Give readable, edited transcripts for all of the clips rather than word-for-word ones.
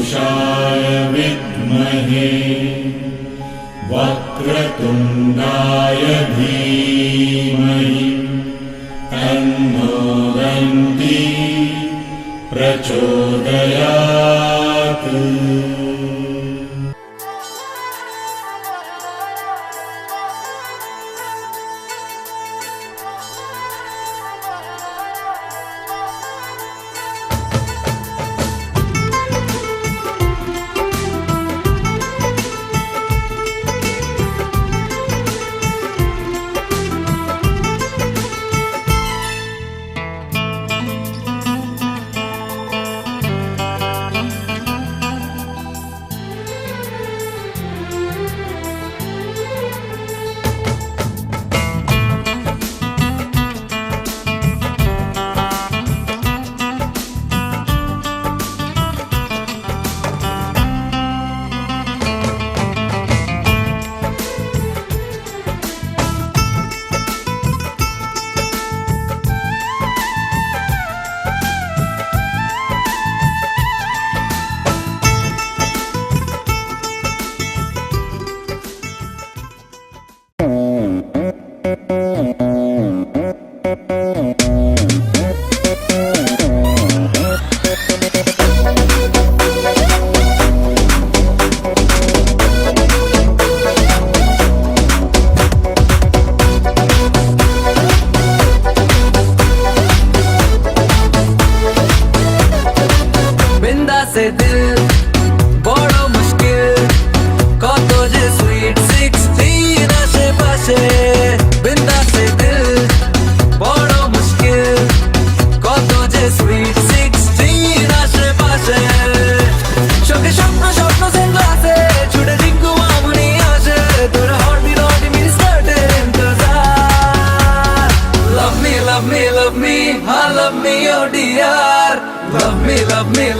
पुरुषाय विद्महे वक्रतुण्डाय धीमहि तन्नो दन्ती प्रचोदयात्।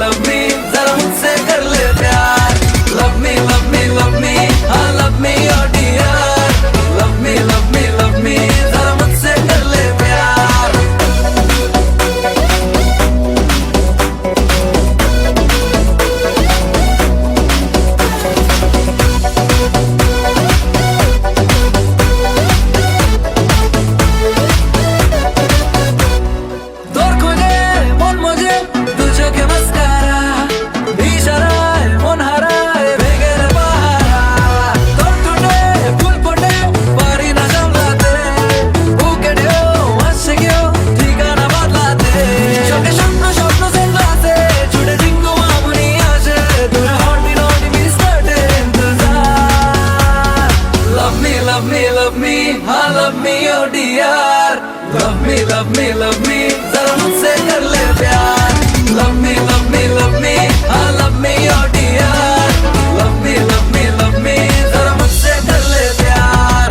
love me, जरा मुझसे कर ले प्यार। Love me, हाँ love me oh dear। Love me, जरा मुझसे कर ले प्यार। তোর খোঁজে মন মজে দু চোখে মাস্কারা, ইশারায় মন হারায় ভেগের পাহারা। তোর ঠোঁটে ফুল ফোটে পারি না সামলাতে, বুকে ঢেউ আসছে কেউ ঠিকানা বদলাতে। চোখে স্বপ্ন সেগুলাতে ছুটে ঝিঙ্গু মামুনি আসে, তোর হর্টি নটি মিস করতে ইন্তজার। Love me, हाँ love me oh dear। Love me, जरा मुझसे कर ले प्यार। Love me, हाँ love me oh dear। Love me, जरा मुझसे कर ले प्यार।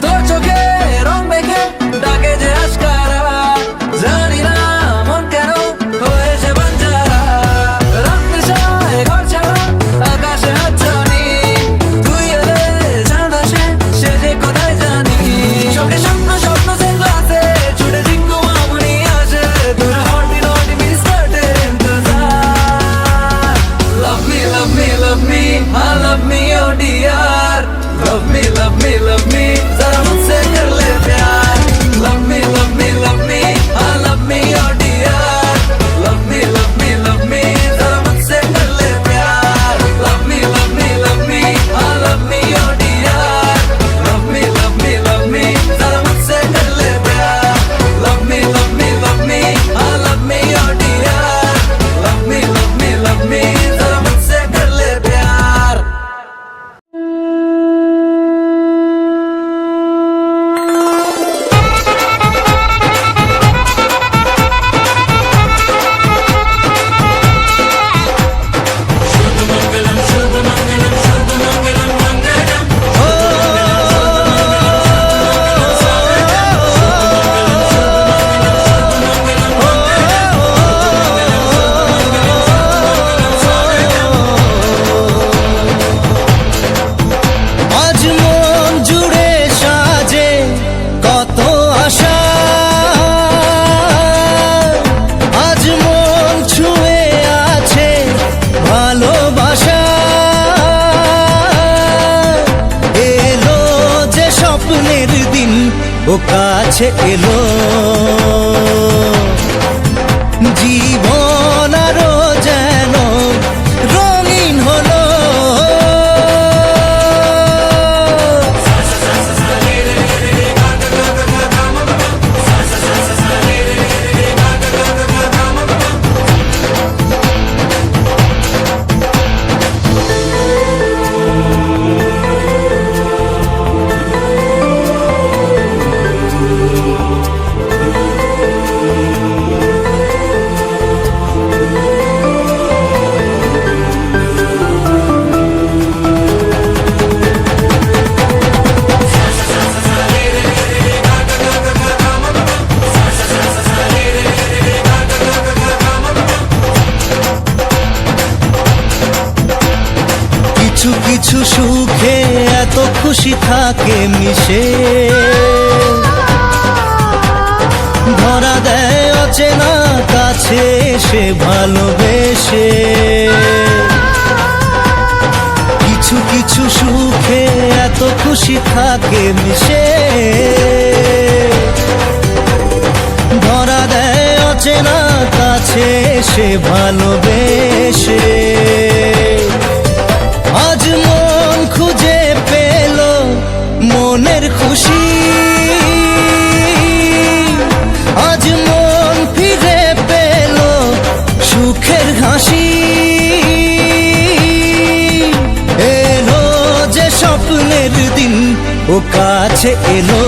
তোর চোখে রং মেখে ডাকে যে আশকারা, জানি না মন কেন হয়েছে বাঞ্চারা। রাত নেশায় ঘর ছাড়া আকাশে হাত জানি, তুই এলে চাঁদ আসে সে যে কোথায় জানি। চোখে স্বপ্ন সেগুলাতে ছুটে ঝিঙ্গু মামুনি আসে, তোর হর্টি নটি মিস করতে ইন্তজার। Love me, हाँ love me oh dear। Love me, जरा मुझसे कर ले प्यार। Love me, हाँ love me oh dear। Love me, जरा मुझसे कर ले प्यार। Love me, हाँ love me oh dear। Love me, जरा मुझसे कर ले प्यार। Love me, हाँ love me oh dear। Love me, जरा मुझसे कर ले प्यार। স্বপ্নের দিন ও কাছে এলো, জীবন আরো যেন রঙিন হলো। কিছু কিছু সুখে এত খুশি থাকে মিশে, ধরা দেয় অচেনা কাছে সে ভালোবেসে। কিছু কিছু সুখে এত খুশি থাকে মিশে, ধরা দেয় অচেনা কাছে সে ভালোবেসে। আজ মন খুঁজে পেল মনের খুশি, আজ মন ফিরে পেল সুখের হাসি। এলো যে স্বপ্নের দিন ও কাছে এলো,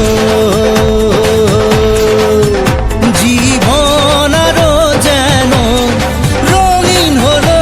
জীবন আরো যেন রঙিন হলো।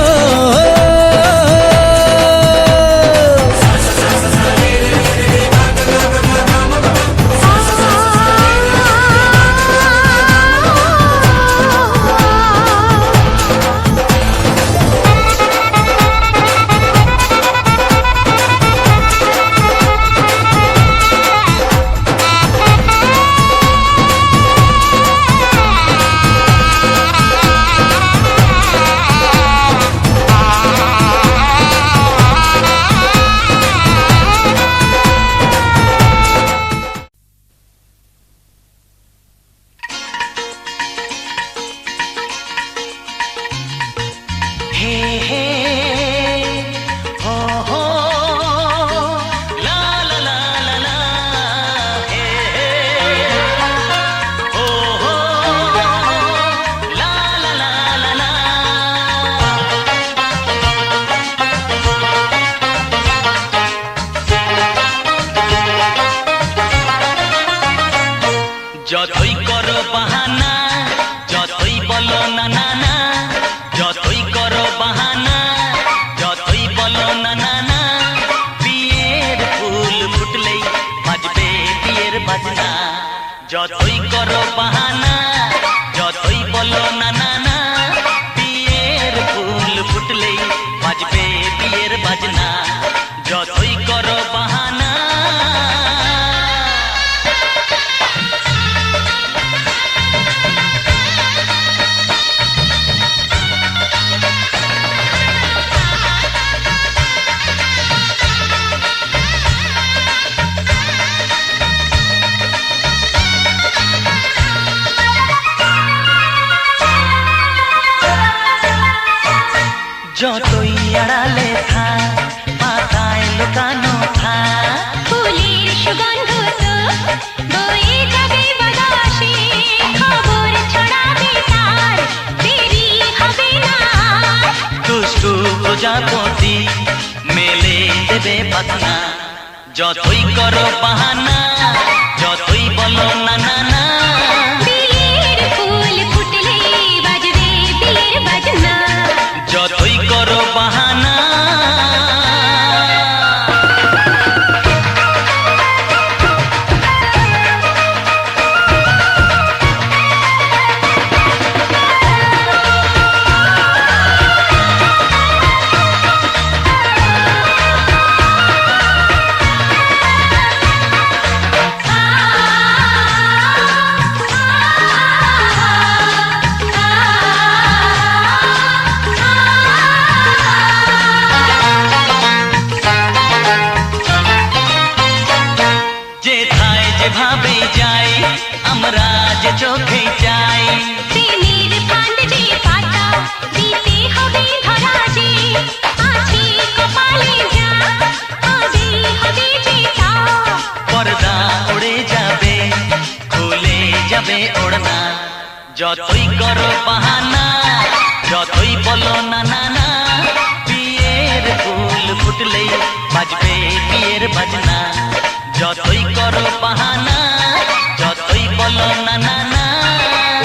যতই করো বাহানা, যতই বলো না না না, যতই করো বাহানা, যতই বলো না না না, বিয়ের ফুল ফুটলেই বাজবে বিয়ের বাজনা। যতই করো বাহানা, যতই বলো না না না, বিয়ের ফুল ফুটলেই বাজবে বিয়ের বাজনা। যতই করো বাহানা। যতই আড়ালে থাক, পাতায় লুকানো থাক, ফুলের সুগন্ধ তো বয়ে যাবে বাতাসে, খবর ছড়াবে তার, দেরি হবে না। দুষ্টু প্রজাপতি মেলে দেবে পাখনা। যতই করো বাহানা, যতই বলো না না না, বিয়ের ফুল ফুটলে বাজবে বিয়ের বাজনা। যতই করো বাহানা। যেভাবেই যাই আমরা যে চোখে চাই। প্রেমের ফান্ড যে পাতা দিতে হবে ধরা যে আছে কপালে যা হবে হবে যেটা। পর্দা উড়ে যাবে খুলে যাবে ওড়না, যতই করো বাহানা যতই বলো না না না, বিয়ের ফুল ফুটলেই বাজবে বিয়ের বাজনা। যতই করো বাহানা যতই বলো না না না,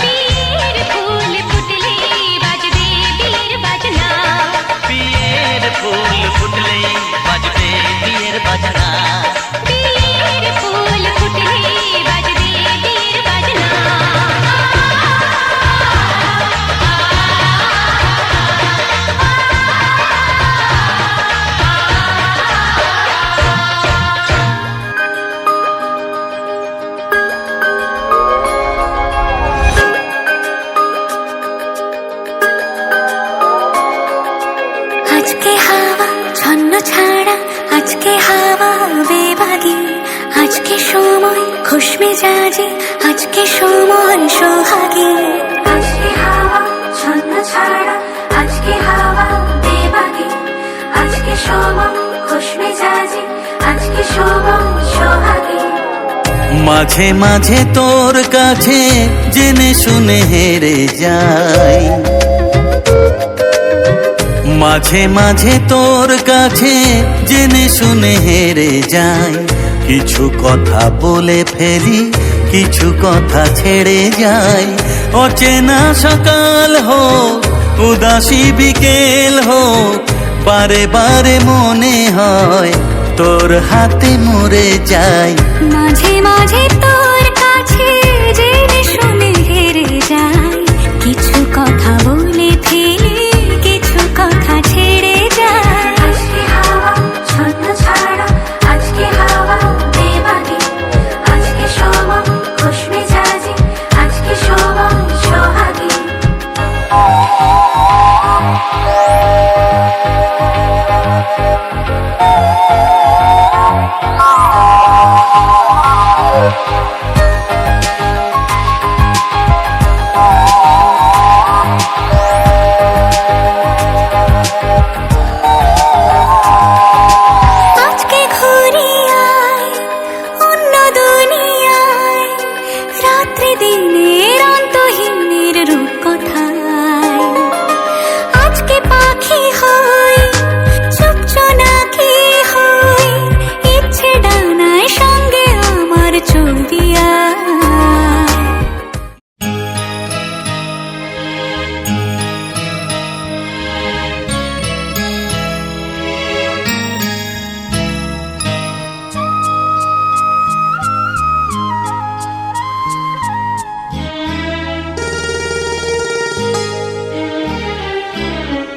বিয়ের ফুল ফুটলে বাজবে বিয়ের বাজনা। বিয়ের ফুল ফুটলেই বাজবে বিয়ের বাজনা। বিয়ের ফুল ফুটলে বাজবে বিয়ের বাজনা। আজকে হাওয়া ছন্ন ছাড়া, আজকে হাওয়া বেবাগি, আজকে সময় খুশ মেজাজি, আজকে সময় সোহাগী। আজকে হাওয়া ছন্ন ছাড়া, আজকে হাওয়া বেবাগি, আজকে সময় খুশ মেজাজি, আজকে সময় সোহাগী। মাঝে মাঝে তোর কাছে জেনে শুনে হেরে যাই, মাঝে মাঝে তোর কাছে জেনে শুনে হেরে যাই। কিছু কথা বলে ফেলি, কিছু কথা ছেড়ে যাই। অচেনা সকাল হোক উদাসী বিকেল হোক, বারে বারে মনে হয় তোর হাতে মরে যাই। মাঝে মাঝে তোর কাছে জেনে শুনে হেরে যাই, কিছু কথা বলে ফেলি, কিছু কথা ছেড়ে যাই। আজকে হাওয়া ছন্ন ছাড়া, আজকে হাওয়া বেবাগি, আজকে সময় খুশ মেজাজি, আজকে সময় সোহাগী। আজকে ঘুরি আয় অন্য দুনিয়ায়, রাত্রি দিনের অন্তহীনের রূপ কথায়। আজকে পাখি হই চুপ জোনাকি হই, ইচ্ছে ডানায় সঙ্গে আমার চলবি আয়।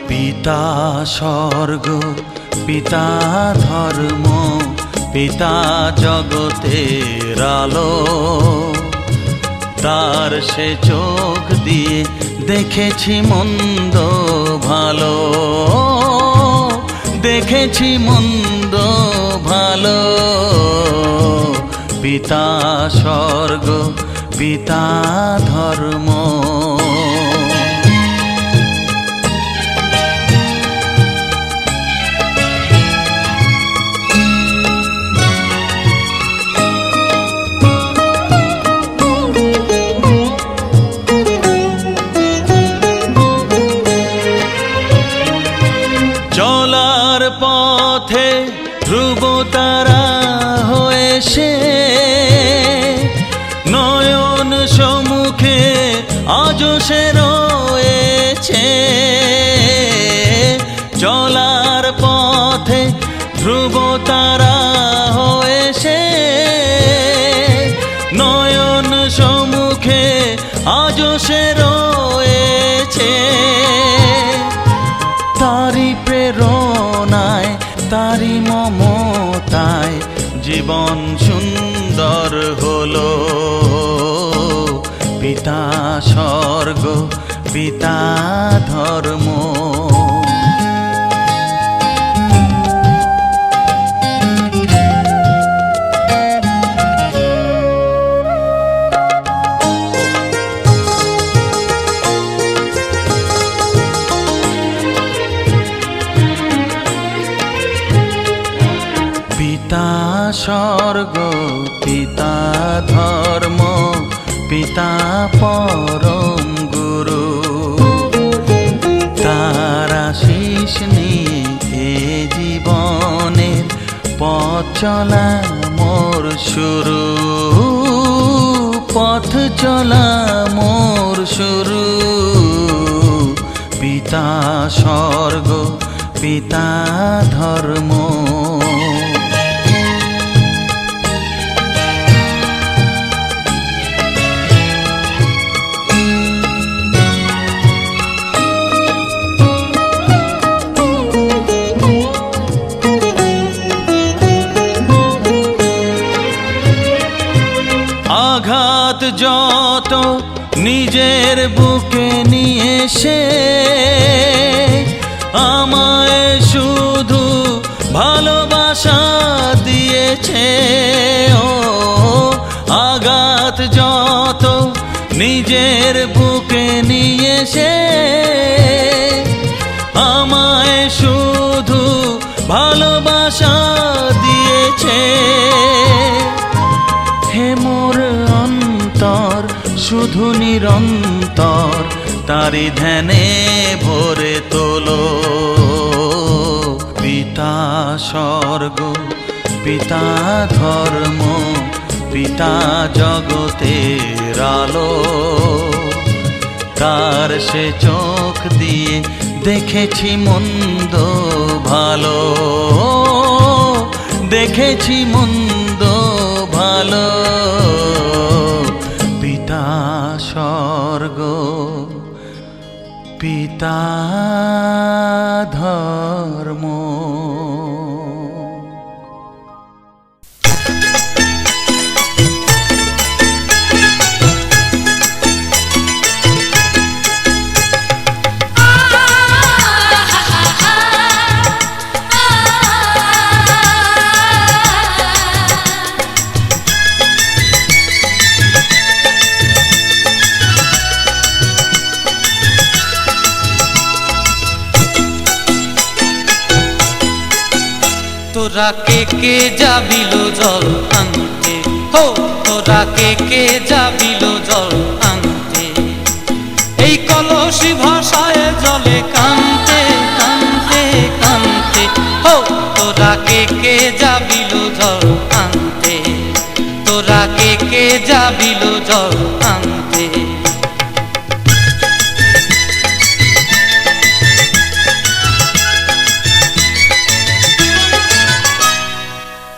পিতা স্বর্গ, পিতা ধর্ম, পিতা জগতের আলো। তার সে চোখ দিয়ে দেখেছি মন্দ ভালো, দেখেছি মন্দ ভালো। পিতা স্বর্গ, পিতা ধর্ম। চলার পথে ধ্রুব তারা হয়ে সে, নয়ন সম্মুখে আজ সে রয়েছে। চলার পথে ধ্রুব তারা হয়ে সে, নয়ন সম্মুখে আজ সে রয়েছে। তারি প্রেরণায় তারি মমতায় জীবন সুন্দর হলো। পিতা স্বর্গ, পিতা ধর্ম। পিতা পরম গুরু, তার আশিস নিয়ে এ জীবনের পথ চলা মোর শুরু, পথ চলা মোর শুরু। পিতা স্বর্গ পিতা ধর্ম, আঘাত যত নিজের বুকে নিয়ে সে আমায় শুধু ভালোবাসা দিয়েছে। ও আঘাত যত নিজের বুকে নিয়ে সে আমায় শুধু ভালোবাসা দিয়েছে। হে মোর অন্তর শুধু নিরন্তর তারি ধ্যানে ভরে তোলো। পিতা স্বর্গ পিতা ধর্ম পিতা জগতের আলো, তার সে চোখ দিয়ে দেখেছি মন্দ ভালো, দেখেছি মন্দ ভালো। পিতা স্বর্গ পিতা ধর্ম। তোরা কে যাবিল জল আনতে, হো তোরা কে যাবিল জল আনতে, এই কলসি ভাষায় জলে কানতে কানতে কানতে। হো তোরা কে যাবিল জল আনতে, তোরা কে যাবিল জল আনতে।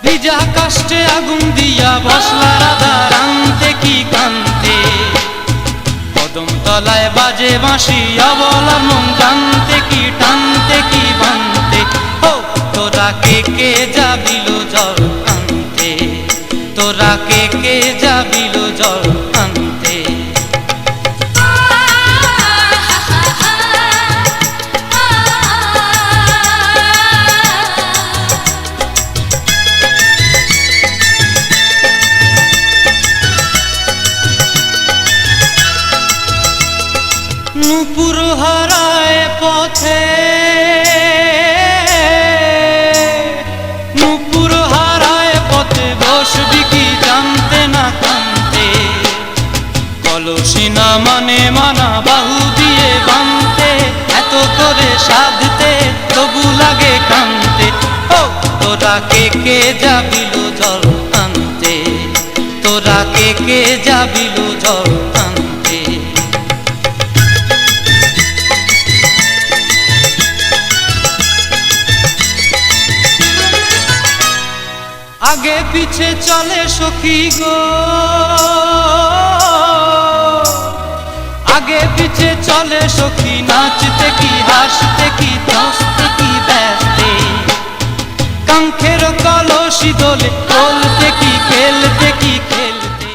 ভিজা কাষ্টে আগুন দিয়া বসলা রাধা রানতে কি কান্তে, কদম তলায় বাজে বাঁশি অবলার মন জানতে কি টানতে কি বানতে। ও তোরা কে যাবিল জল আনতে, তোরা কে যাবিল জল আনতে। নূপুর হারায় পথে, নূপুর হারায় পথে বসবি কি জানতে না কানতে, কলসি না মানে মানা বাহু দিয়ে বানতে, এত করে সাধতে তবু লাগে কানতে। ও তোরা কে যাবিল জল আনতে, তোরা কে যাবিল জল আনতে। আগে পিছে চলে সখী গো, আগে পিছে চলে সখী, নাচতে কি হাসতে কি হাসতে কি ব্যস্তে, কাঙ্ক্ষের কলসি দোলে বলতে কি খেলতে কি খেলতে।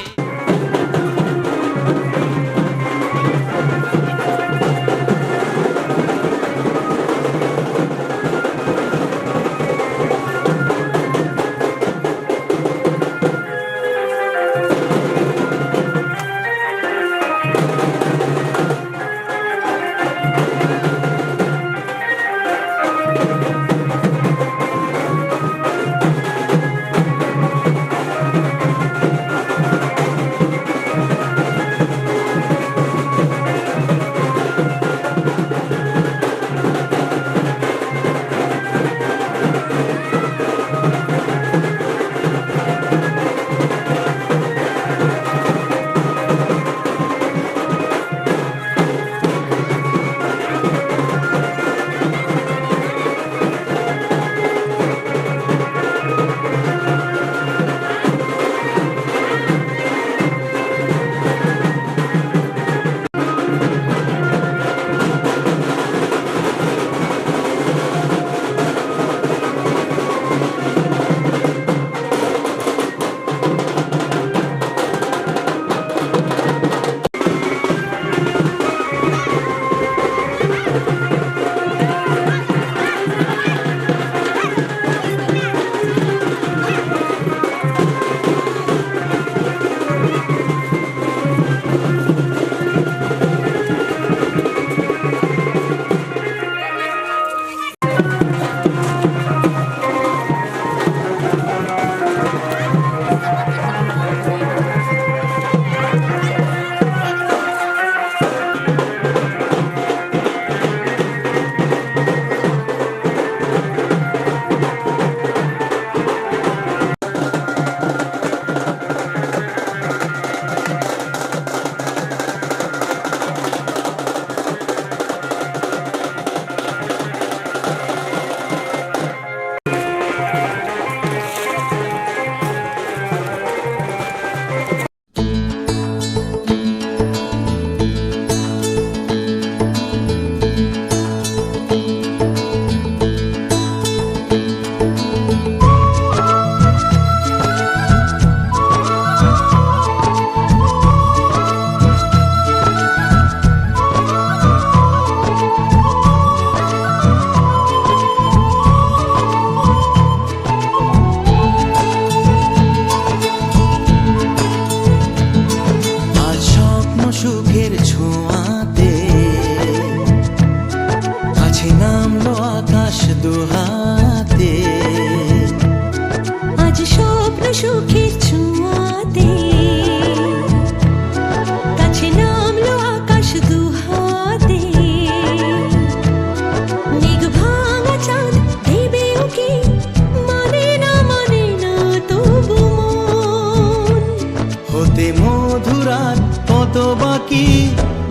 হতে মধুরাত কত বাকি,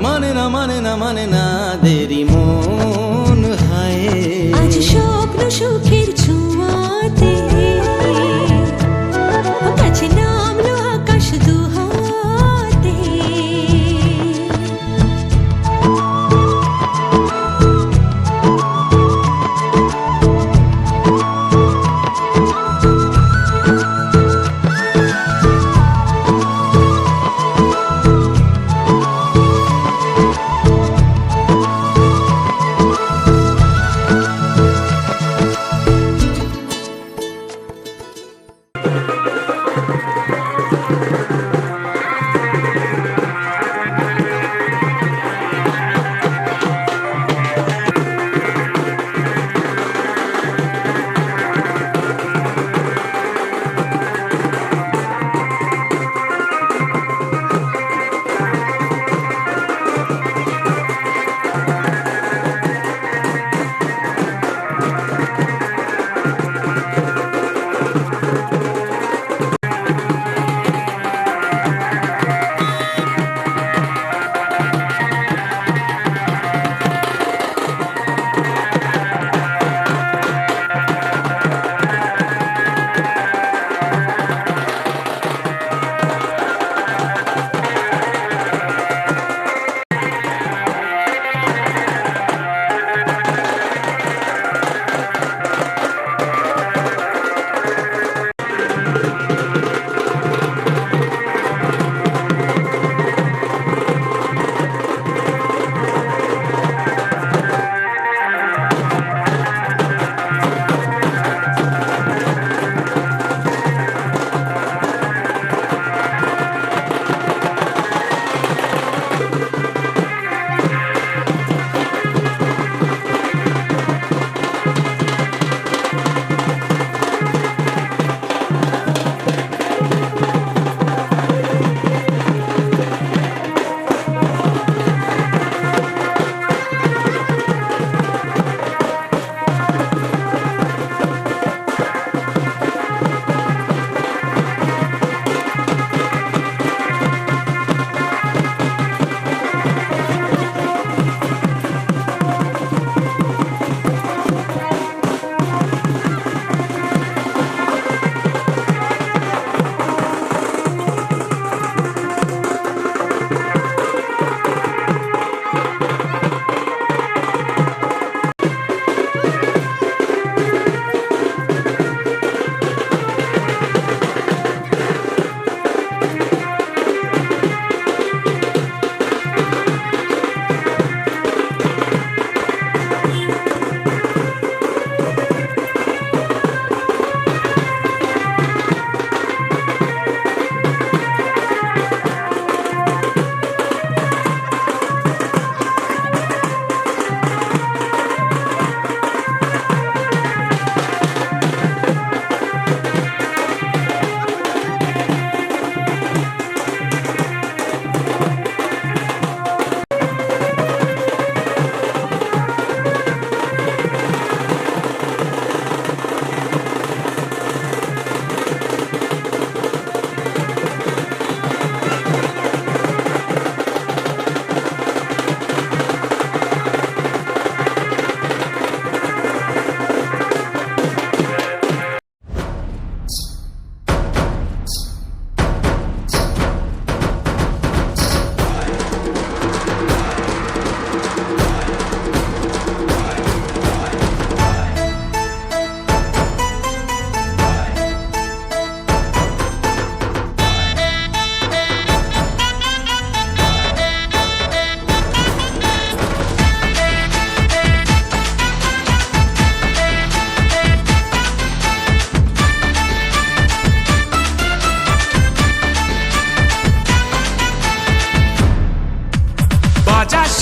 মানে না মানে না মানে না দেরি মন হায়। আজ স্বপ্ন সুখের ছোঁয়াতে কাছে নামলো আকাশ দুহাতে।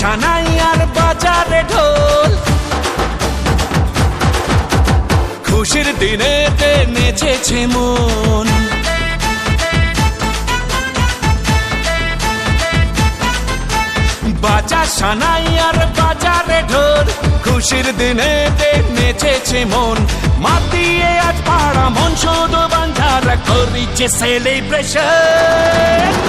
সানাই আর বাজারে ঢোল, খুশির দিনেতে নেচেছে মন। বাজা সানাই আর বাজারে ঢোল, খুশির দিনেতে নেচেছে মন। মাতিয়ে আজ পাড়া মন শুধু বান্ধারা করিছে সেলিব্রেশন।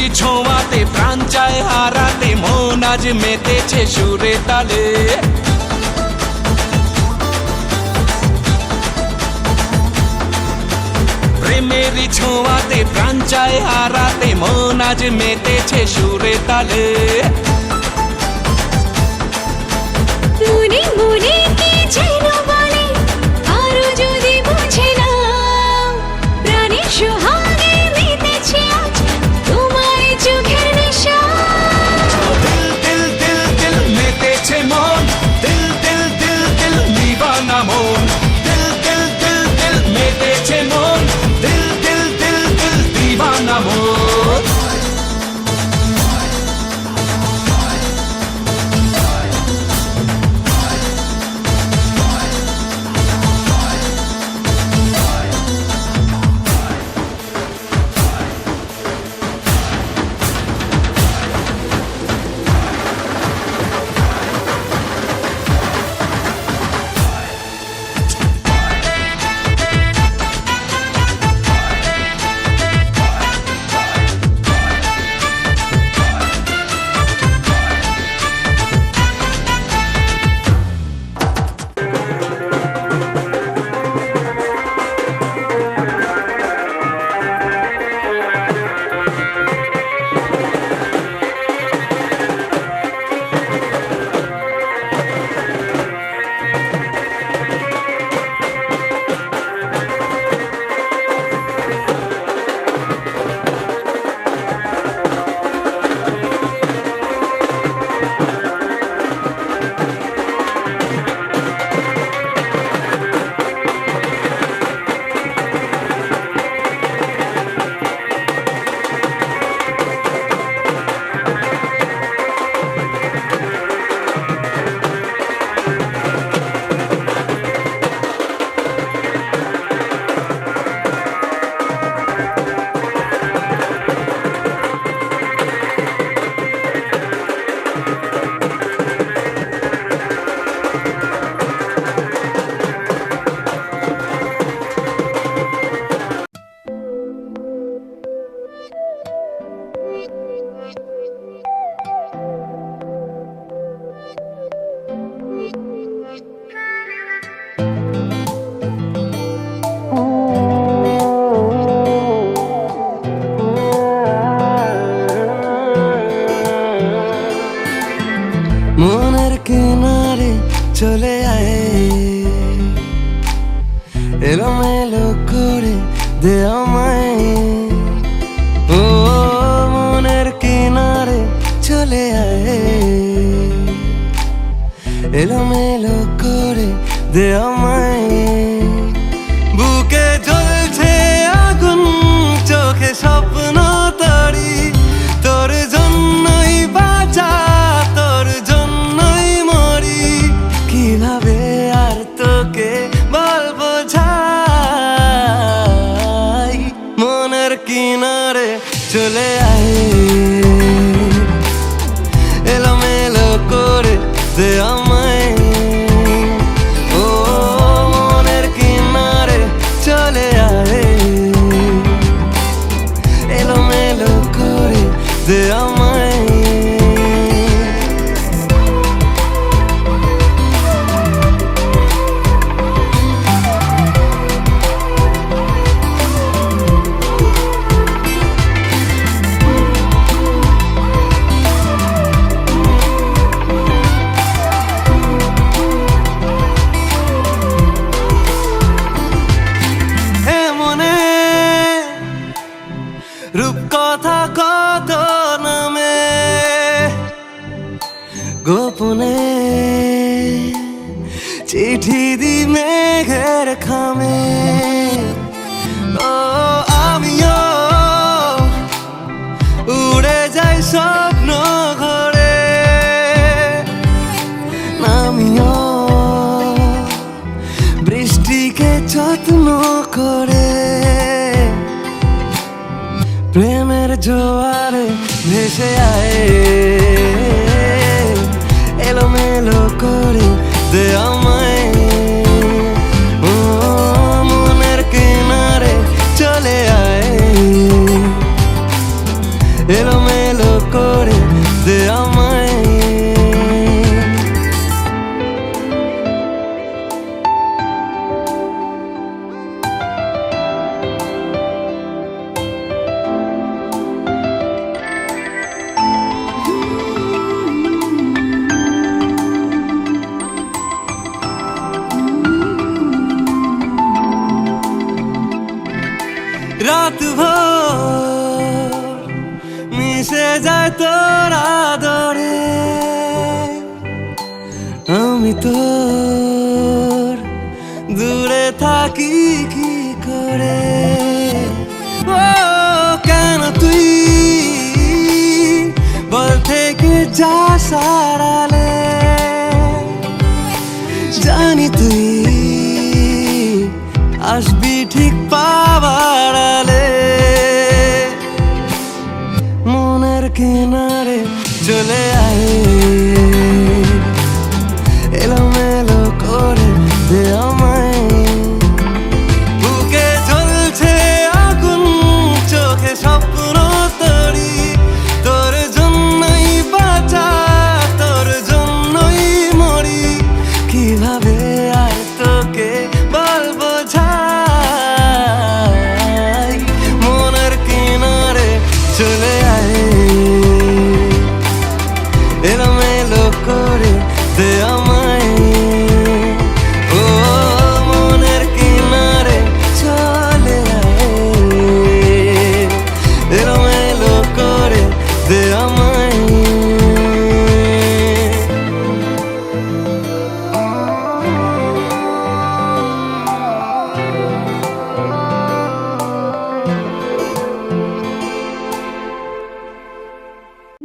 প্রেমেরই ছোঁয়াতে প্রাণ চায় হারাতে মন আজ মেতেছে সুরে তালে প্রেমেরই ছোঁয়াতে প্রাণ চায় হারাতে মন আজ মেতেছে সুরে তালে মনে মনে কি যেন বলে আরো যদি বুঝে না প্রাণের সোহাগে মেতেছে আজ তোমায় চোখের নেশা দিল দিল দিল দিল মেতেছে মন দিল দিল দিল দিল দিবানা মন দিল দিল দিল দিল মেতেছে মন দিল দিল দিল দিল দিবানা মন মনের কিনারে চলে আয় এলোমেলো করে দে আমায় ও মনের কিনারে চলে আয় এলোমেলো করে দে আমায় বুকে জ্বলছে আগুন চোখে স্বপ্ন তরি তোর জন্যই বাঁচা তোর জন্যই মরি কিভাবে আর তোকে বলবো যাই মনের কিনারে চলে আয় এলোমেলো করে দে আমায় ও মনের কিনারে চলে আয় এলোমেলো করে দে আমায় রূপকথা কত নামে গোপনে চিঠি দি মেঘের খামে ও আমিও উড়ে যাই স্বপ্ন ঘরে নামিও বৃষ্টিকে যত্ন করে প্রেমের জোয়ারে ভেসে আয় এলোমেলো করে দে আমায় ও মনের কিনারে চলে আয় এলো রাত ভোর মিশে যায় তোর আদরে, আমি তোর দূরে থাকি কি করে। ও কেন তুই বল থেকে যা সারালে, জানি তুই আসবি ঠিক পাবার আলে। মনের কিনারে চলে আয়, এলোমেলো করে দে আমায়। বুকে জ্বলছে আগুন, চোখে স্বপ্ন তরি, তোর জন্যই বাঁচা, তোর জন্যই মরি। কিভাবে আর তোকে বলবো বোঝাই, মনের কিনারে চলে আয়, এলোমেলো করে দে আমায়। ও মনের কিনারে চলে আয়, এলোমেলো করে দে আমায়।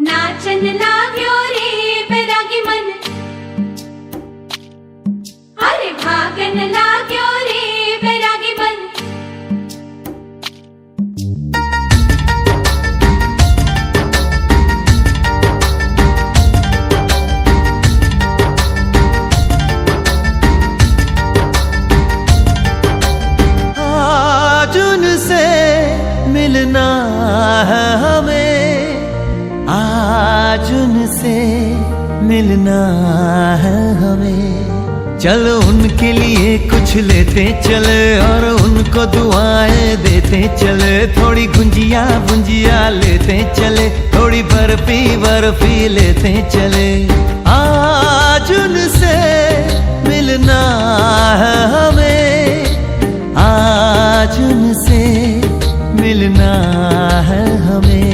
नाचन लाग्यो रे बैरागी मन, अरे भागन लाग्यो रे बैरागी मन। आज उनसे मिलना है हमें, आज उनसे मिलना है हमें। चलो उनके लिए कुछ लेते चले और उनको दुआएं देते चले। थोड़ी गुंजिया गुंजिया लेते चले, थोड़ी बर्फी बर्फी लेते चले। आज उनसे मिलना है हमें, आज उनसे मिलना है हमें।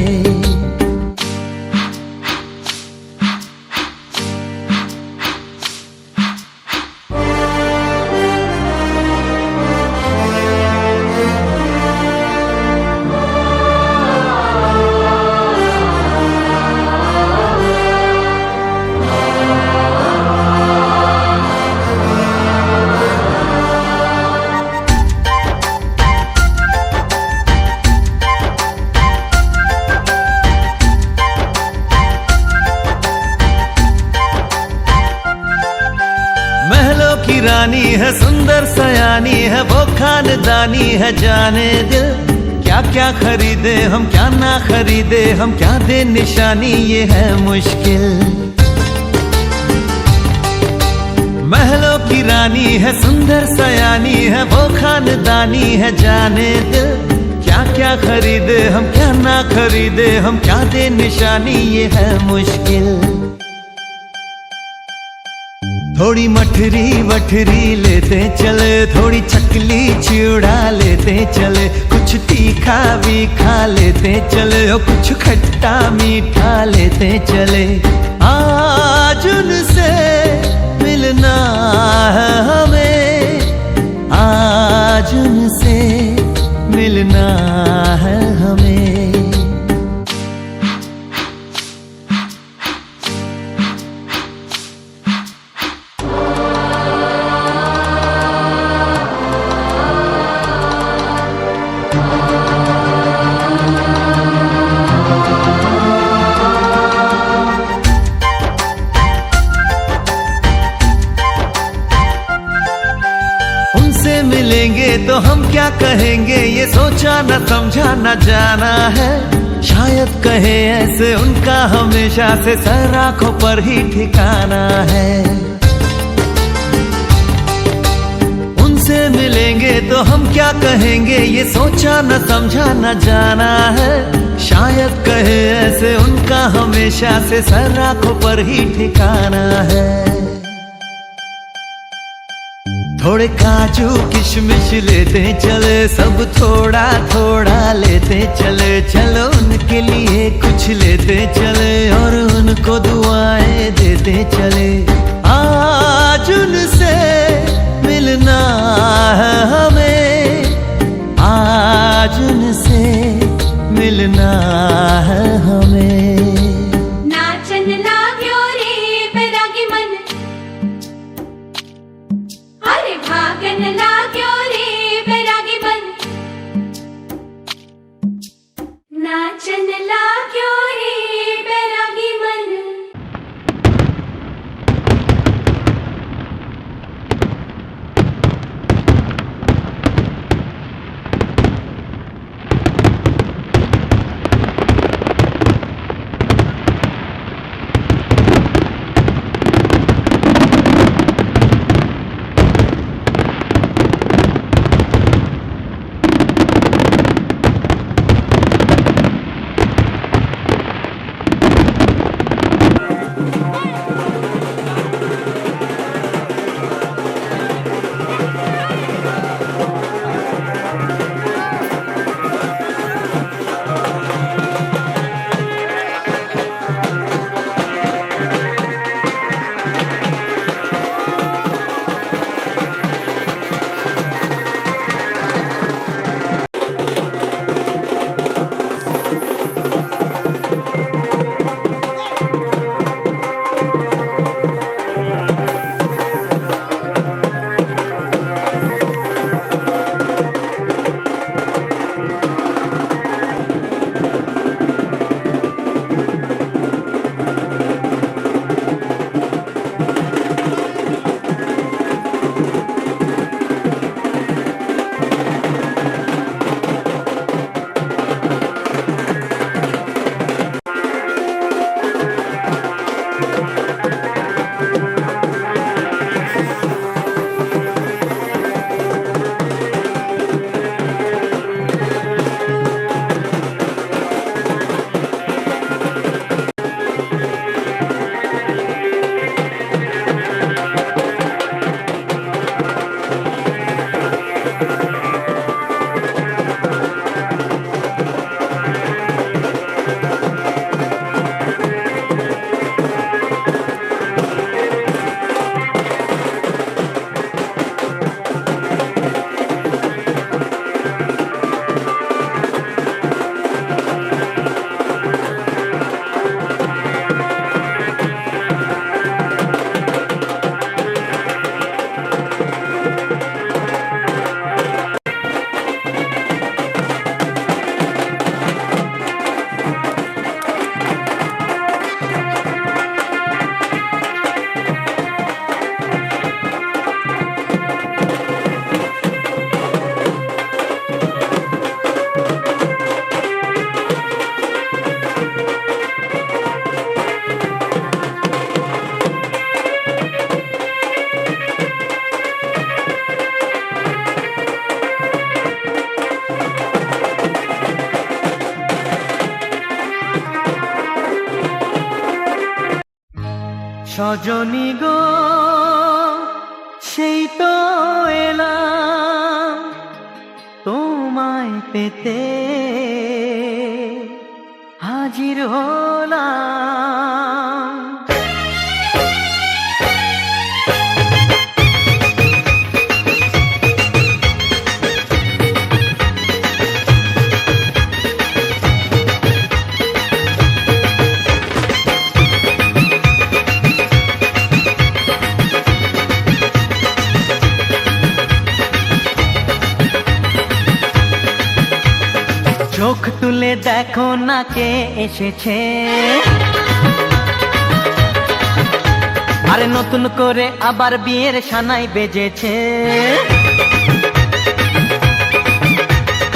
महलों की रानी है, सुंदर सयानी है, वो खानदानी है जाने दिल। क्या क्या खरीदे हम, क्या ना खरीदे हम, क्या दे निशानी, ये है मुश्किल। महलों की रानी है, सुंदर सयानी है, वो खानदानी है जाने दिल। क्या क्या खरीदे हम, क्या ना खरीदे हम, क्या दे निशानी, ये है मुश्किल। थोड़ी मठरी वठरी लेते चले, थोड़ी चकली चिड़ा लेते चले। कुछ तीखा भी खा लेते चले, और कुछ खट्टा मीठा लेते चले। आज उनसे मिलना है हमें, आज उनसे मिलना है हमें। मिलेंगे तो हम क्या कहेंगे, ये सोचा न समझा न जाना है। शायद कहे ऐसे उनका हमेशा से सर आंखों पर ही ठिकाना है। उनसे मिलेंगे तो हम क्या कहेंगे, ये सोचा न समझा न जाना है। शायद कहे ऐसे उनका हमेशा से सर आंखों पर ही ठिकाना है। थोड़े काजू किशमिश लेते चले, सब थोड़ा थोड़ा लेते चले। चलो उनके लिए कुछ लेते चले और उनको दुआएं देते चले। आज उनसे मिलना है हमें, आज उनसे मिलना है हमें। नाचन लाग्यो रे बैरागी मन, अरे भागन लाग्यो रे बैरागी मन, नाचन लाग्यो रे बैरागी मन। সজনী গো সেই তো এলাম তোমায় পেতে, হাজির হলাম। চোখ তুলে দেখো না কে এসেছে, আরে নতুন করে আবার বিয়ের সানাই বেজেছে।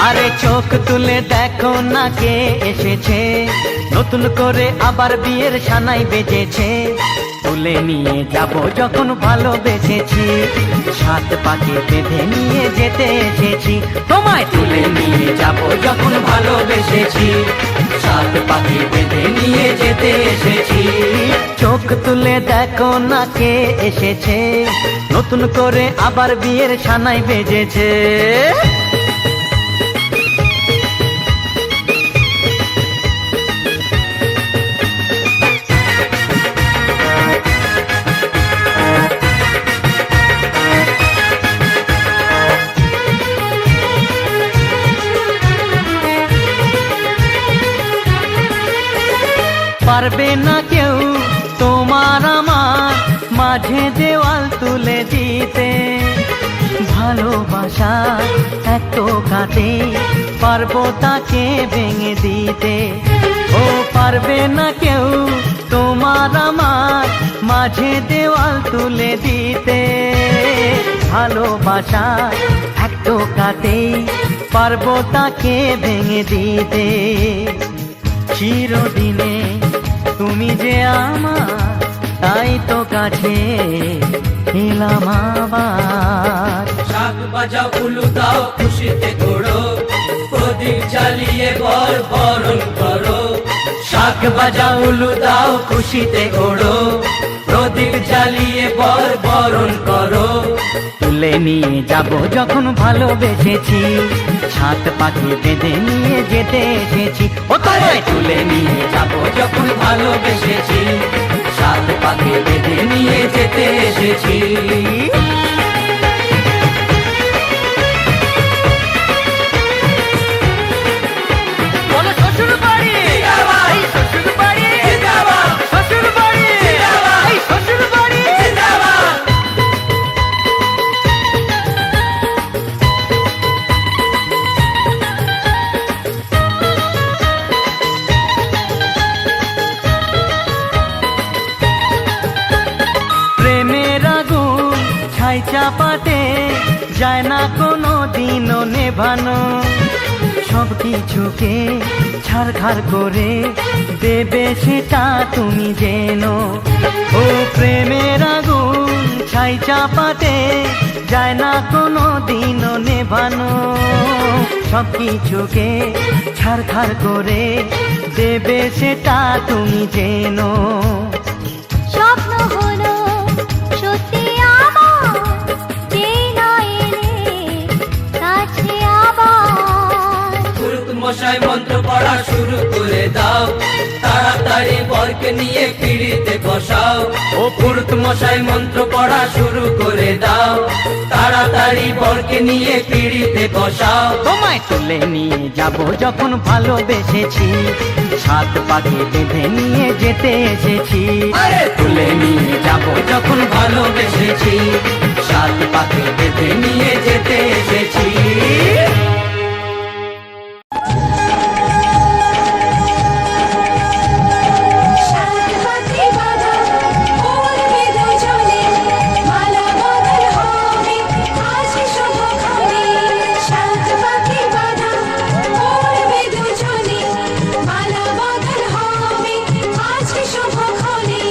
আরে চোখ তুলে দেখো না কে এসেছে, নতুন করে আবার বিয়ের সানাই বেজেছে। তুলে নিয়ে যাব যখন ভালোবেসেছি, সাত পাকে বেঁধে নিয়ে যেতে এসেছি। তোমায় তুলে নিয়ে যাব যখন ভালোবেসেছি, সাত পাকে বেঁধে নিয়ে যেতে এসেছি। চোখ তুলে দেখো না কে এসেছে, নতুন করে আবার বিয়ের সানাই বেজেছে। পারবে না কেউ তোমার আমার মাঝে দেওয়াল তুলে দিতে, ভালোবাসা এত কাটে পারবো তাকে ভেঙে দিতে। ও পারবে না কেউ তোমার আমার মাঝে দেওয়াল তুলে দিতে, ভালোবাসা এত কাটে পারবো তাকে ভেঙে দিতে। চিরদিনে তুমি যে আমার, তাই তো কাছে এলাম আবার। শাক বাজাও উলু দাও খুশিতে ঘোড়ো, প্রদীপ জ্বালিয়ে বর বরণ করো। শাক বাজাও উলু দাও খুশিতে ঘোড়ো, প্রদীপ জ্বালিয়ে বর বরণ করো। তুলে নিয়ে যাব যখন ভালোবেসেছি, সাত পাখি বেঁধে নিয়ে যেতে এসেছি। ও তোমায় তুলে নিয়ে যাব যখন ভালোবেসেছি, সাত পাখি বেঁধে নিয়ে যেতে এসেছি। বলো শ্বশুর বাড়ি, এই শ্বশুর বাড়ি, শ্বশুর বাড়ি, এই শ্বশুর বাড়ি। প্রেমের আগুন ছাই চাপাতে যায় না কোনো দিনও নেভানো, সব কিছুকে ছাড়খাড় করে দেবে সেটা তুমি জেনো। ও প্রেমের আগুন ছাই চাপাতে যায় না কোনো দিনও নেভানো, সব কিছুকে ছাড়খাড় করে দেবে সেটা তুমি জেনো। স্বপ্ন হলো সত্যি আমার, যে না এলে কাছে আবার। পুরুত মশাই মন্ত্র পড়া শুরু করে দাও, তাড়াতাড়ি বরকে নিয়ে পিড়িতে বসাও। ও পুরুত মশাই মন্ত্র পড়া শুরু করে দাও, তাড়াতাড়ি বরকে নিয়ে পিড়িতে বসাও। তোমায় তুলে নিয়ে যাব যখন ভালোবেসেছি, সাত পাখি বেঁধে নিয়ে যেতে এসেছি। আরে তুলে নিয়ে যাব যখন ভালোবেসেছি, সাত পাখি বেঁধে নিয়ে যেতে এসেছি। সাত পাখি বাঁধা উড়বে দুজনে, মালা বদল হবে আজ শুভক্ষণে। সাত পাখি বাঁধা উড়বে দুজনে, মালা বদল হবে আজ শুভক্ষণে।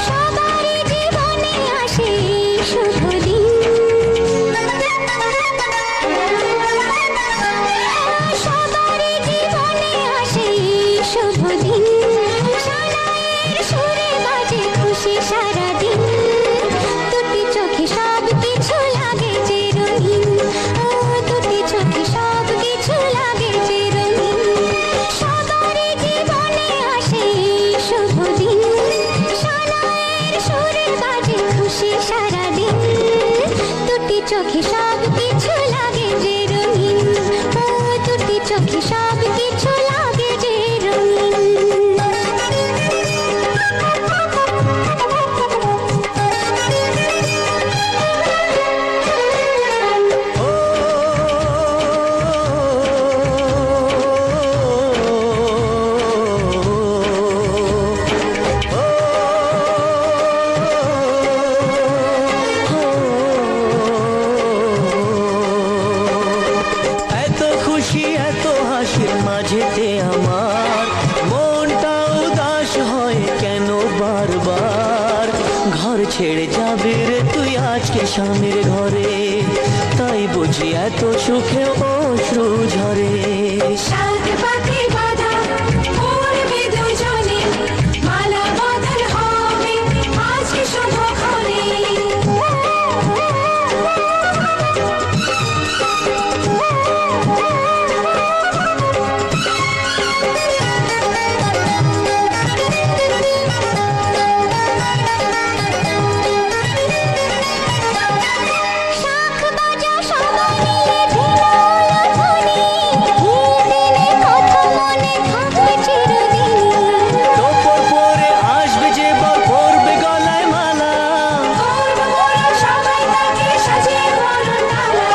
সবারই জীবনে আসে শুভ দিন, সবারই জীবনে আসে শুভ দিন। সানাইয়ের সুরে বাজে খুশি সারাদিন, দুটি চোখে সব কিছু লাগে যে রঙিন। ও দুটি চোখে সব কিছু লাগে যে রঙিন। সবারই জীবনে আসে শুভ দিন, সানাইয়ের সুরে বাজে খুশি সারাদিন, দুটি চোখে সব কিছু লাগে যে রঙিন। ও দুটি চোখে সব কিছু লাগে যে রঙিন। ছেড়ে যাবি রে তুই আজকে স্বামীর ঘরে, তাই বুঝি এত সুখে অশ্রু ঝরে। সাত পাখি বাঁধা উড়বে দুজনে, মালা বদল হবে আজকে শুভক্ষণে। শাঁখ বাজা সবাই ঢিল ধ্বনি, এই দিনে কথা মনে থাকবে চিরদিন। তোপর পরে আসবে যে বর পরবে গলায় মালা, সবাই তাকে সাজিয়ে বরণডালা।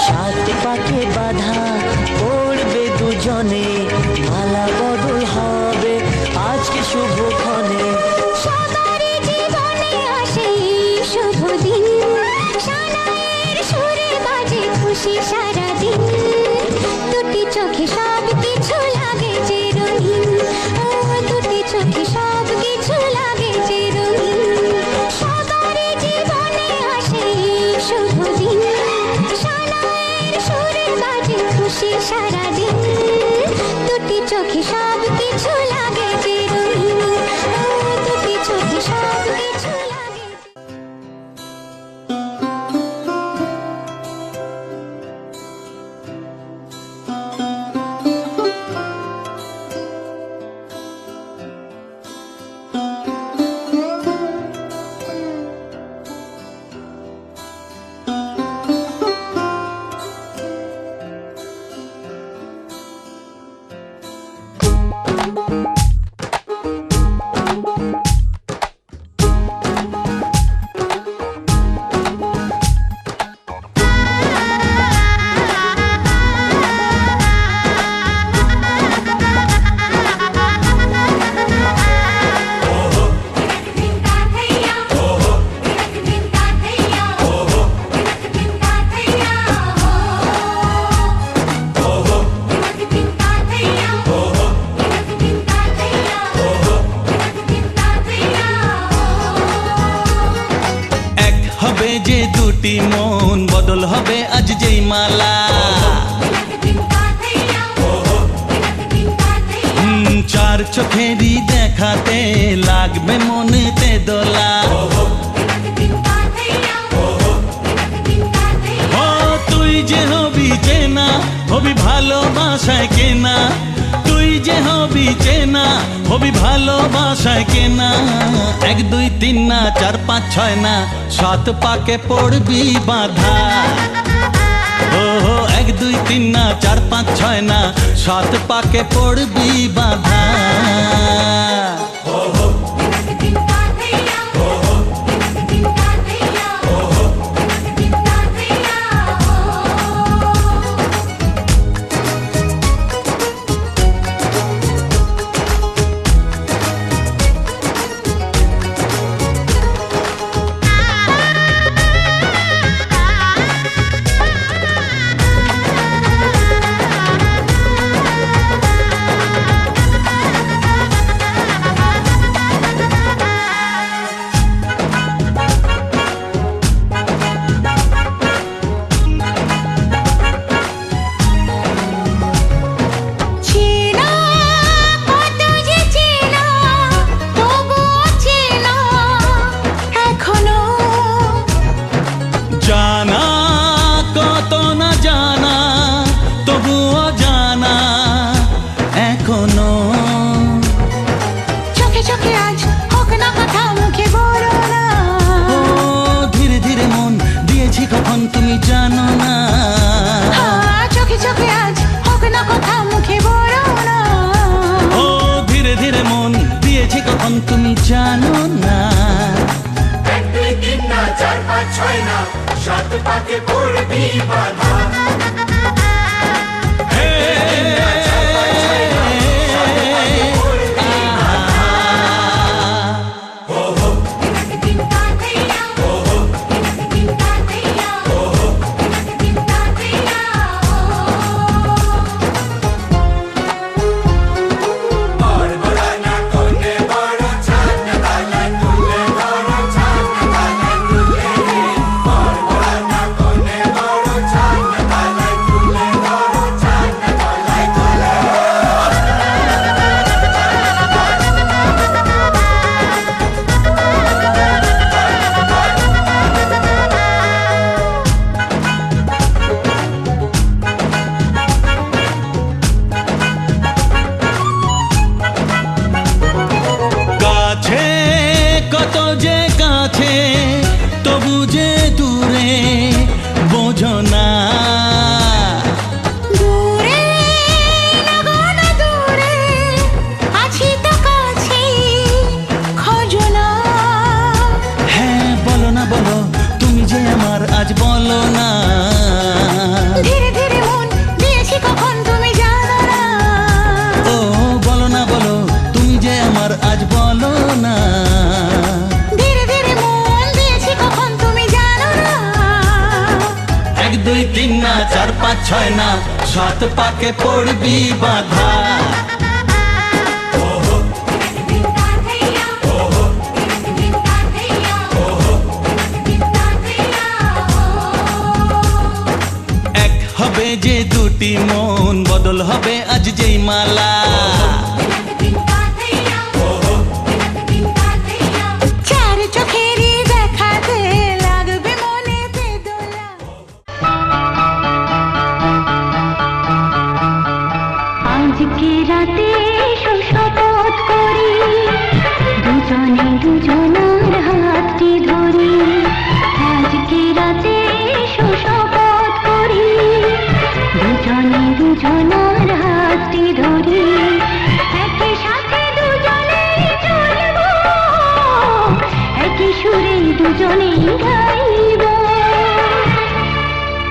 সাত পাকে বাঁধা পড়বে দুজনে, মালা বদল হবে আজকে শুভক্ষণে। সবারই জীবনে আসে এই শুভ দিন, সানাইয়ের সুরে বাজে খুশি সারাদিন। দুটি চোখে সব কিছু লাগে যে রঙিন, ও দুটি চোখে সব কিছু লাগে যে রঙিন। সবারই জীবনে আসে এই শুভ দিন, সানাইয়ের সুরে বাজে খুশি সারাদিন। দুটি চোখে সব কিছু লাগে যে রঙিন, ও দুটি চোখে সব কিছু লাগে। এক হবে যে দুটি মন, বদল হবে আজ যেই মালা। চার চোখেরই দেখাতে লাগবে মনেতে দোলা। ও তুই যে হবি চেনা, হবি ভালোবাসায় কেনা। তুই যে হবি চেনা, হবি ভালোবাসায় কেনা। এক দুই তিন না, চার পাঁচ ছয় না, সাত পাকে পড়বি বাঁধা। ও এক দুই তিন না, চার পাঁচ ছয় না, সাত পাকে পড়বি বাঁধা। চেনা কত যে চেনা, তবুও চেনা এখনো। জানা কত না জানা, তবুও জানা এখনো। চোখে চোখে আজ হোক না কথা, মুখে বলো না। ও ধীরে ধীরে মন দিয়েছি কখন তুমি জানো না। চোখে চোখে আজ হোক না কথা, মুখে বলো না। ও ধীরে ধীরে মন দিয়েছি কখন তুমি জানো না। এক দুই তিন না, চার পাঁচ ছয় না, সাত পাকে পড়বি বাঁধা। যে দূরে বোঝো না দূরে লাগো না দূরে আছি তো কাছে খোঁজো না হ্যাঁ বলো না বলো তুমি যে আমার আজ বলো না ধীরে ধীরে মন দিয়েছি কখন তুমি জানো না ও বলো না বলো তুমি যে আমার আজ বলো না ধীরে ধীরে মন দিয়েছি কখন তুমি জানো না 1 2 3 না 4 5 6 না 7 পাকে পড়বি বাধা এক হবে যে দুটি মন বদল হবে আজ যেই মালা চার চোখেরই দেখাতে লাগবে মনেতে দোলা আজকে রাতে শপথ করি দুজনে দুজনার হাতটি ধরি আজকে রাতে শপথ করি দুজনে দুজনার হাতটি ধরি একই সাথে দুজনে চলবো একই সুরে দুজনে গাইব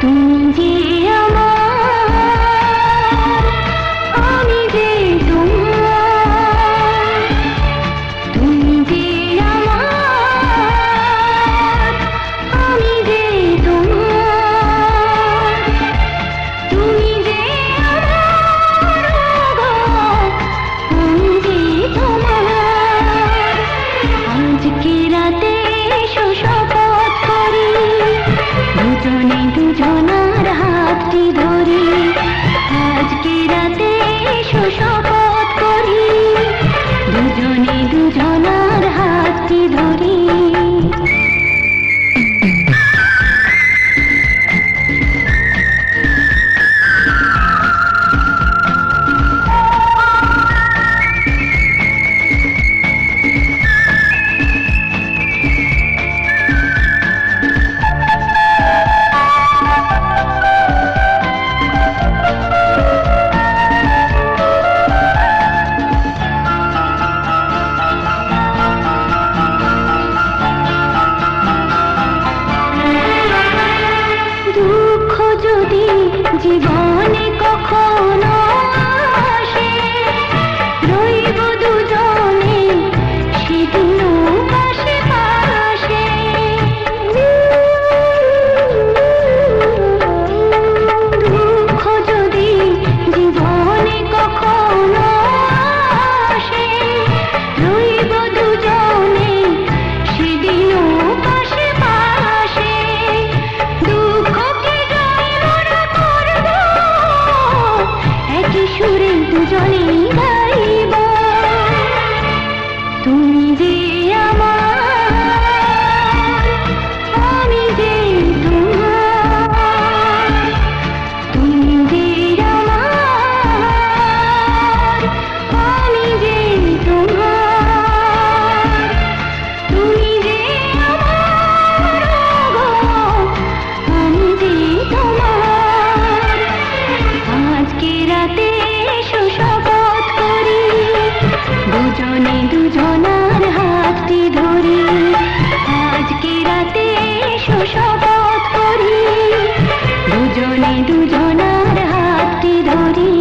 তুমি যে আমার আমি যে তোমার তুমি যে আমার আমি যে তোমার তুমি যে আমার আমি যে তোমার আজকে রাতে শপথ করি দুজনে দুজনার হাতটি ধরি আজকে রাতে শপথ করি দুজনে দুজনার হাতটি ধরি দুঃখ যদি জীবনে কখনো আসে রইব দুজনে সেদিনও পাশে পাশে দুঃখ যদি জীবনে কখনো আসে রইব দুজনে সেদিনও পাশে পাশে দুঃখকে জয় মোরা করব একই সুরে দুজনে গাইব তুমি যে আমার আমি যে তোমার তুমি যে আমার আমি যে তোমার তুমি যে আমার আমি যে তোমার আজকে রাতে শপথ করি দুজনে দুজনার হাতটি ধরি আজকে রাতে শপথ করি দুজনে দুজনার হাতটি ধরি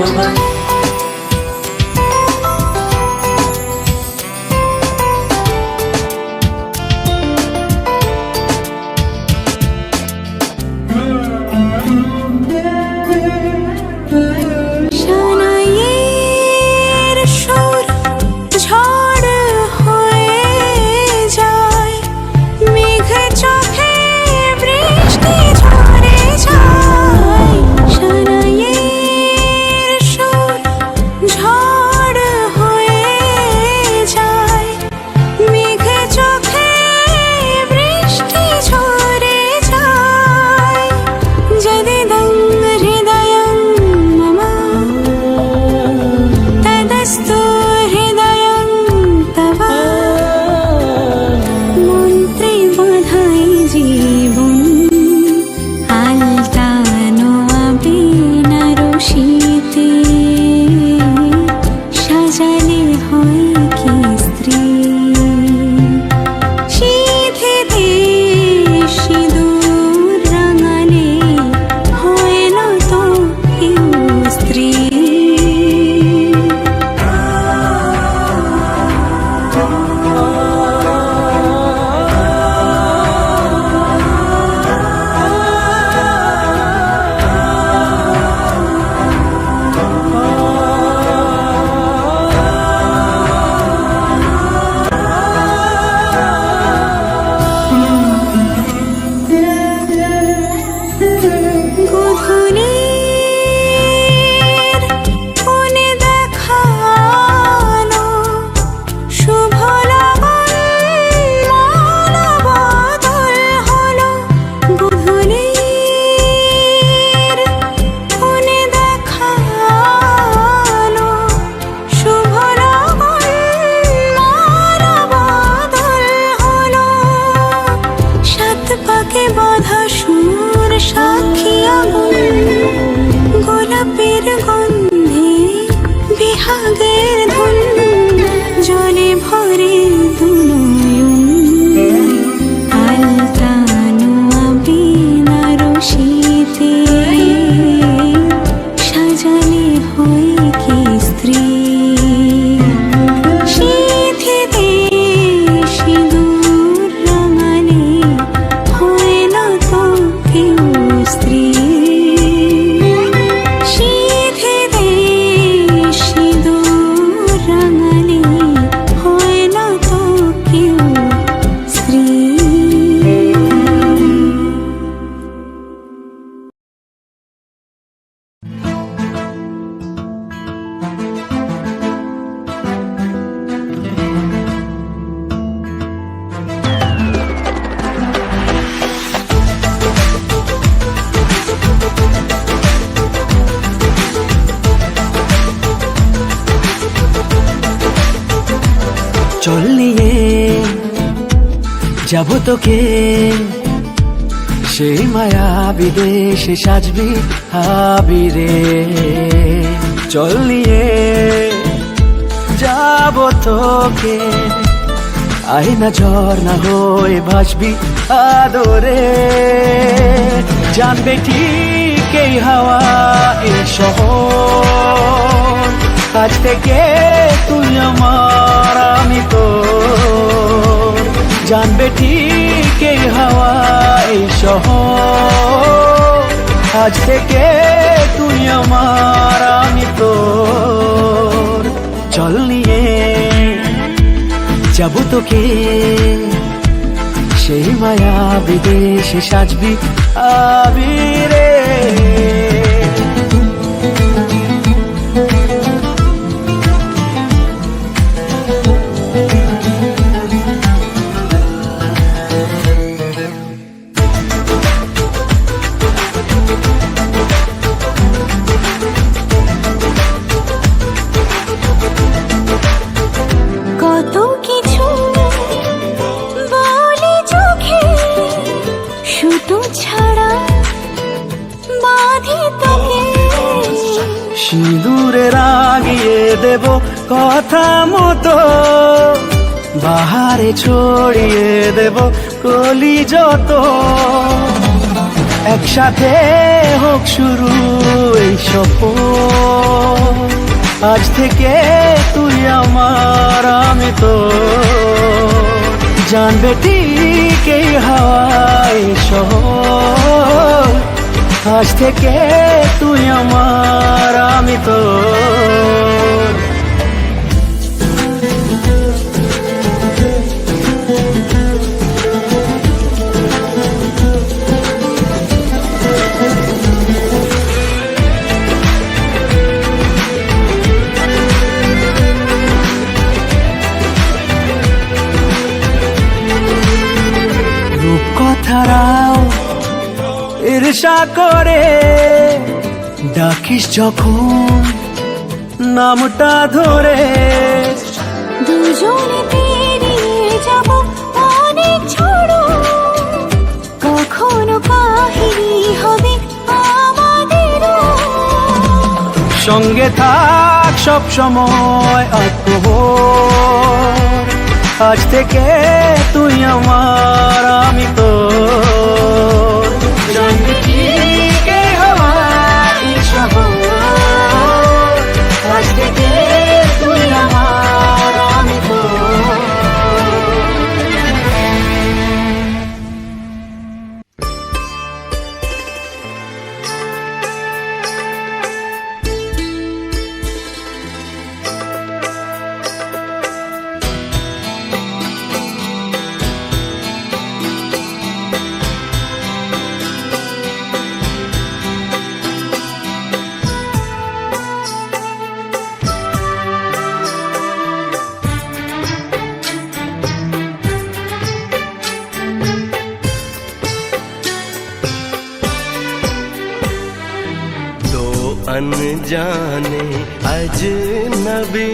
মামা সানাইয়ের সুর ঝড় হয়ে যায়, মেঘ চোখে বৃষ্টি ঝরে যায়। সানাইয়ের সুর ঝড় হয়ে যায়, মেঘ চোখে বৃষ্টি ঝরে যায়। যদিদং হৃদয়ং মম তদস্তু হৃদয়ং তব, মন্ত্রে বাঁধাই জীবন আলতানো আবিনা রশিতে, সাজালে হয় কি স্ত্রী। সিঁথিতে সিঁদুর রাঙালে হয় না তো কেউ স্ত্রী। গধূলির কোণে দেখানো শুভ লগন মানবদল হলো। গধূলির কোণে দেখানো শুভ লগন মানবদল হলো। সাত পাকে বাঁধা সুর সাক্ষী আগুন, গোলাপের গন্ধে বিহাগের ধুন, জলে ভরে দুনয়ন আলতানো আবিনা রশিতে, সাজালে হয় কি স্ত্রী। সিঁথিতে সিঁদুর রাঙালে হয় না তো কেউ স্ত্রী। সিঁথিতে সিঁদুর রাঙালে হয় না তো কেউ স্ত্রী। চল নিয়ে যাব তোকে সেই মায়া বিদেশে সাজবি আবিরে। চল নিয়ে যাব তোকে আয়না ঝর্ণা হয়ে ভাসবি আদরে। জানবে ঠিক এই হাওয়া এই শহর, আজ থেকে তুই আমার আমি তোর। জানবে ঠিক এই হাওয়া এই শহর, আজ থেকে তুই আমার আমি তোর। চল নিয়ে যাব তোকে সেই মায়া বিদেশে সাজবি আবিরে। কত কিছু বলে চোখে, সুতো ছাড়া বাঁধি তোকে। সিঁদুরে রাগিয়ে দেব কথা মতো, বাহারে ছড়িয়ে দেব কলি যত। একসাথে হোক শুরু এই সফর, আজ থেকে তুই আমার আমি তো, জানবে ঠিক এই হাওয়ায় শহর, আজ থেকে তুই আমার আমি তো। রূপকথারাও ঈর্ষা করে ডাকিস যখন নামটা ধরে, দুজনে পেরিয়ে যাব অনেক ঝড়, কখনো কাহিনী হবে আমাদের, সঙ্গে থাক সব সময় আত্মহর, আজ থেকে তুই আমার আমি তো, জানবি ঠিক এই হাওয়ায় শহর, আজ থেকে তুই আমার আমি তো। अनजाने अजनबी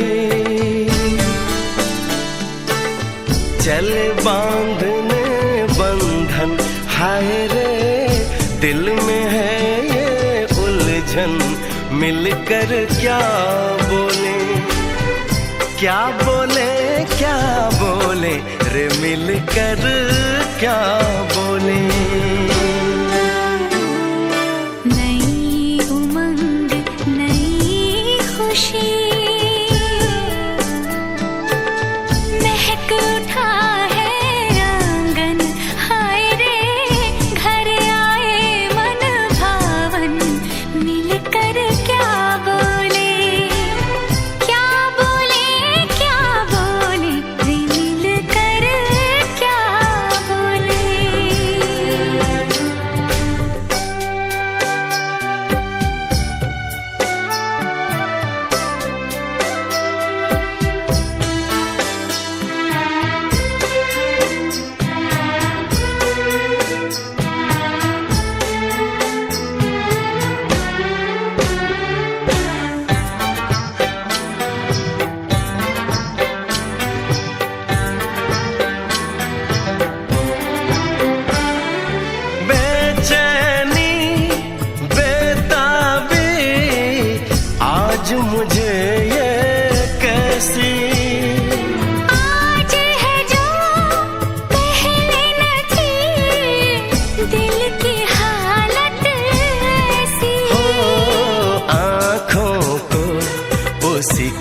चले बांधने बंधन, हाय रे दिल में है ये उलझन, मिलकर क्या बोले क्या बोले क्या बोले रे, मिलकर क्या बोले।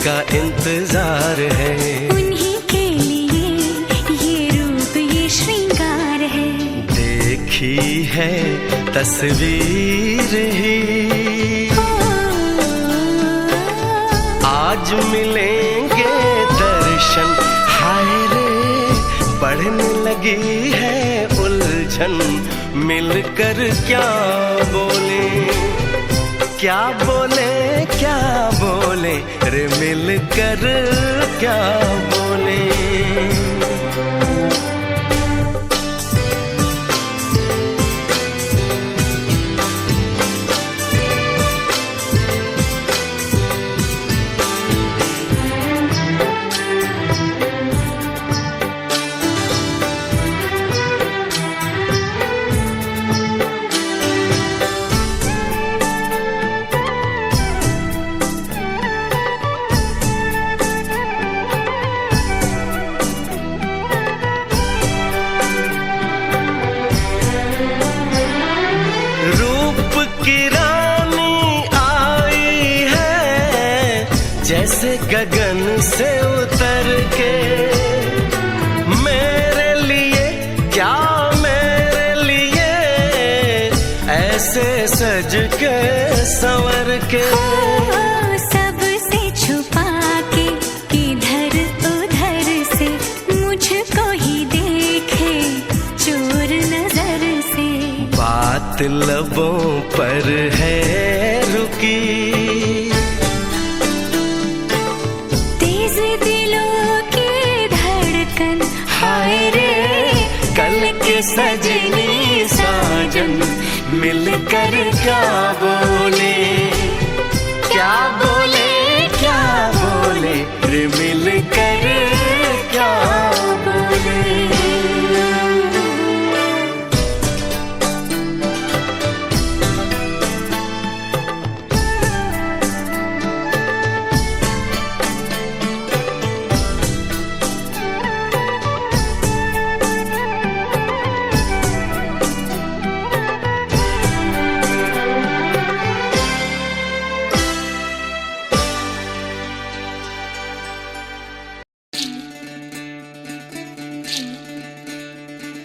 का इंतजार है, उन्हीं के लिए ये रूप ये श्रृंगार है, देखी है तस्वीर ही आज मिलेंगे दर्शन, हाय रे बढ़ने लगी है उलझन, मिलकर क्या बोले क्या बोले क्या बोले रे, मिलकर क्या बोले। जैसे गगन से उतर के मेरे लिए, क्या मेरे लिए ऐसे सज के संवर के। सबसे छुपा के इधर उधर से मुझको ही देखे चोर नजर से। बात लबों पर है रुकी, तेज दिलों की धड़कन, हाय रे कल के सजनी साजन मिलकर क्या बोले, क्या बोले, क्या बोले रे मिलकर क्या बोले।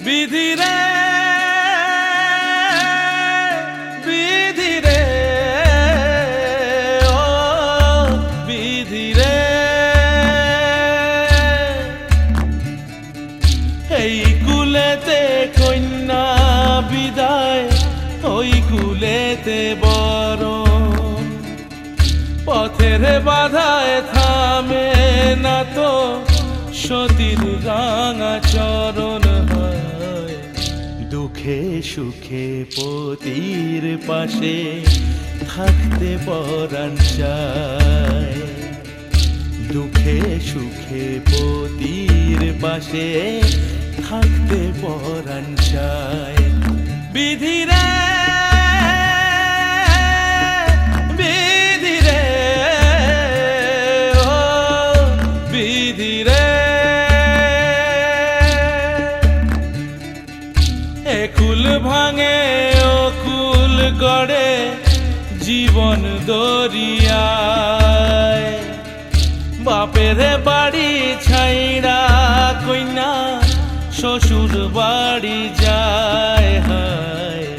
विधि रे, विधि रे, ओ विधि रे, এই কুলেতে কন্যা বিদায়, ওই কুলেতে বরণ, পথের বাধায় থামে না তো সতীর রাঙা চরণ। দুঃখে সুখে পতির পাশে থাকতে পরাণ চায়, দুঃখে সুখে পতির পাশে থাকতে পরাণ চায়। বিধি রে, বিধি রে, ও বিধি রে, কুল ভাঙে ও কুল গড়ে জীবন দরিয়ায়। বাপের বাড়ি ছাইড়া কইনা শ্বশুর বাড়ি যায়, হায়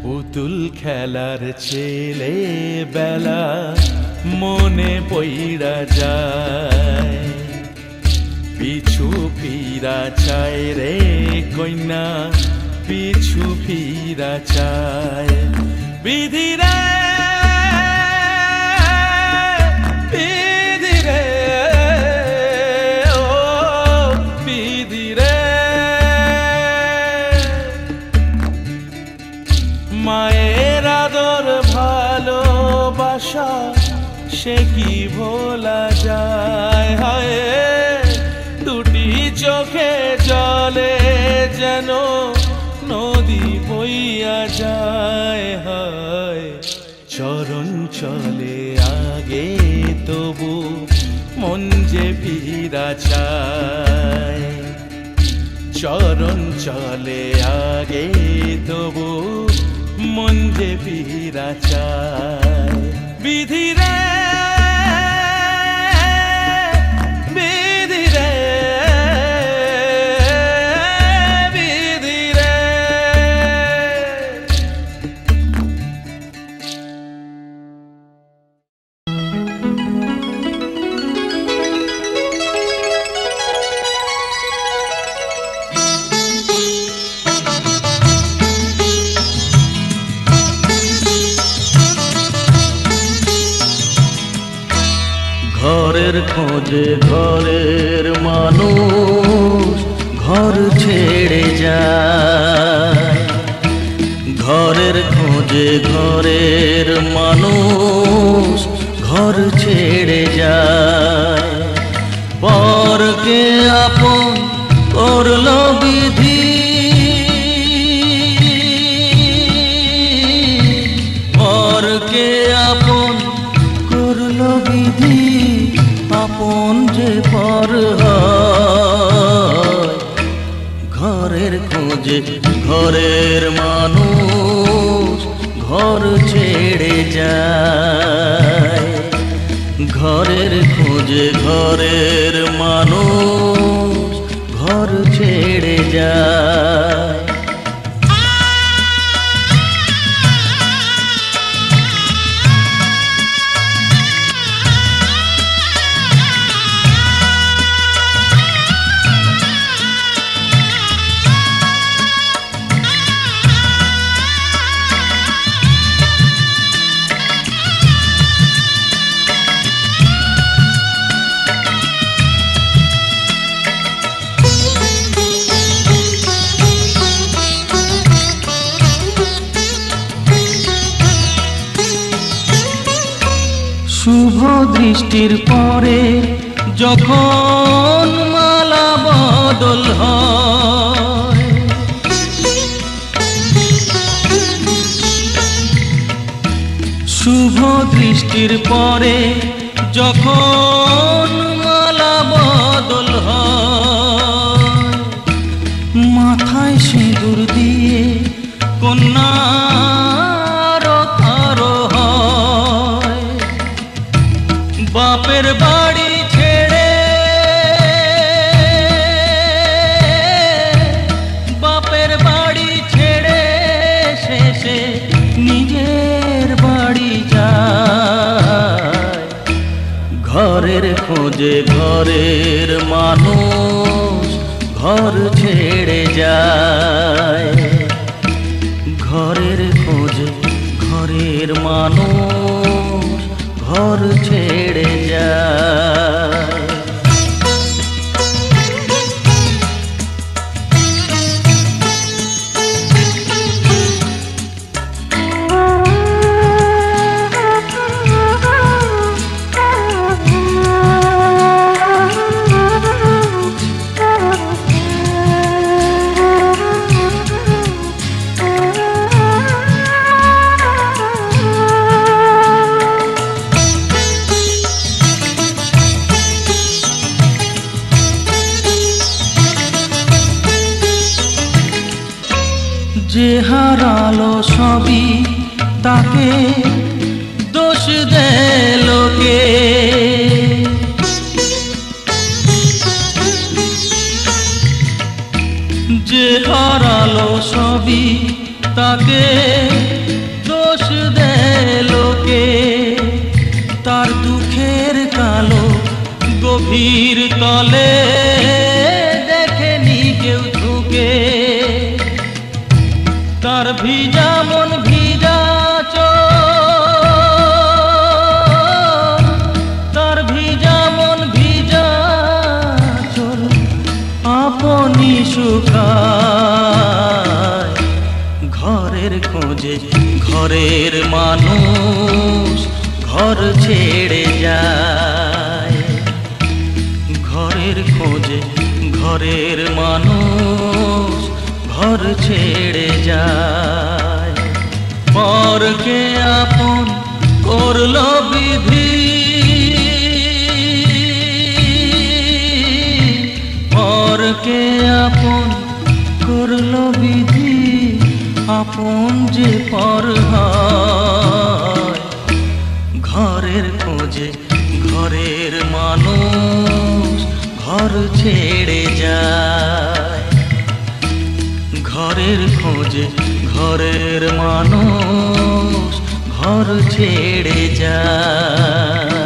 পুতুল খেলার ছেলে বেলা মনে পইড়া যায়। পিছু ফিরা চায় রে কইনা, পিছু ফিরা চায়। বিধি রে, বিধি রে, ও বিধি রে, মায়ের আদর ভালোবাসা সে কি ভোলা যায়, হায় দুটি চোখে জলে যেন নদী বইয়া যায়, হায় চরণ চলে আগে তবু মন যে ফিরা চায়। চরণ চলে আগে তবু মন যে ফিরা চায়। বিধি রে, বিধি রে, বিধি রে। ঘরের খোঁজে ঘরের মানুষ ঘর ছেড়ে যায়, ঘরের খোঁজে ঘরের মানুষ ঘর ছেড়ে যায়। পরকে আপন করলো বিধি, পরকে আপন করলো বিধি, আপন যে পর হয়। ঘরের খোঁজে ঘরের মানুষ ঘর ছেড়ে যায়, ঘরের খোঁজে ঘরের মানুষ ঘর ছেড়ে যায়। শুভ দৃষ্টির পরে যখন মালা বদল হয়, শুভ দৃষ্টির পরে যখন মালা বদল হয়, মাথায় সিঁদুর দিয়ে কন্যার আরো হয়। বাপের বাড়ি ছেড়ে, বাপের বাড়ি ছেড়ে শেষে নিজের বাড়ি যায়। ঘরের খোঁজে ঘরের মানুষ ঘর ছেড়ে যায়। ঘরের খোঁজে ঘরের মানুষ ঘর ছেড়ে যায়। যে হারালো সবই তাকে দোষ দেয় লোকে, যে হারালো সবই তাকে দোষ দেয় লোকে। তার দুঃখের কালো গভীর তলে দেখেনি কেউ ঝুঁকে। তার ভিজা মন ভিজা চোখ, তার ভিজা মন ভিজা চোখ আপনি শুকায়। ঘরের খোঁজে ঘরের মানুষ ঘর ছেড়ে যায়। ঘরের খোঁজে ঘরের মানুষ ঘর ছেড়ে যায়। পরকে আপন করলো বিধি, পরকে আপন করলো বিধি, আপন যে পর হয়। ঘরের খোঁজে ঘরের মানুষ ঘর ছেড়ে যায়। ঘরের খোঁজে ঘরের মানুষ ঘর ছেড়ে যায়।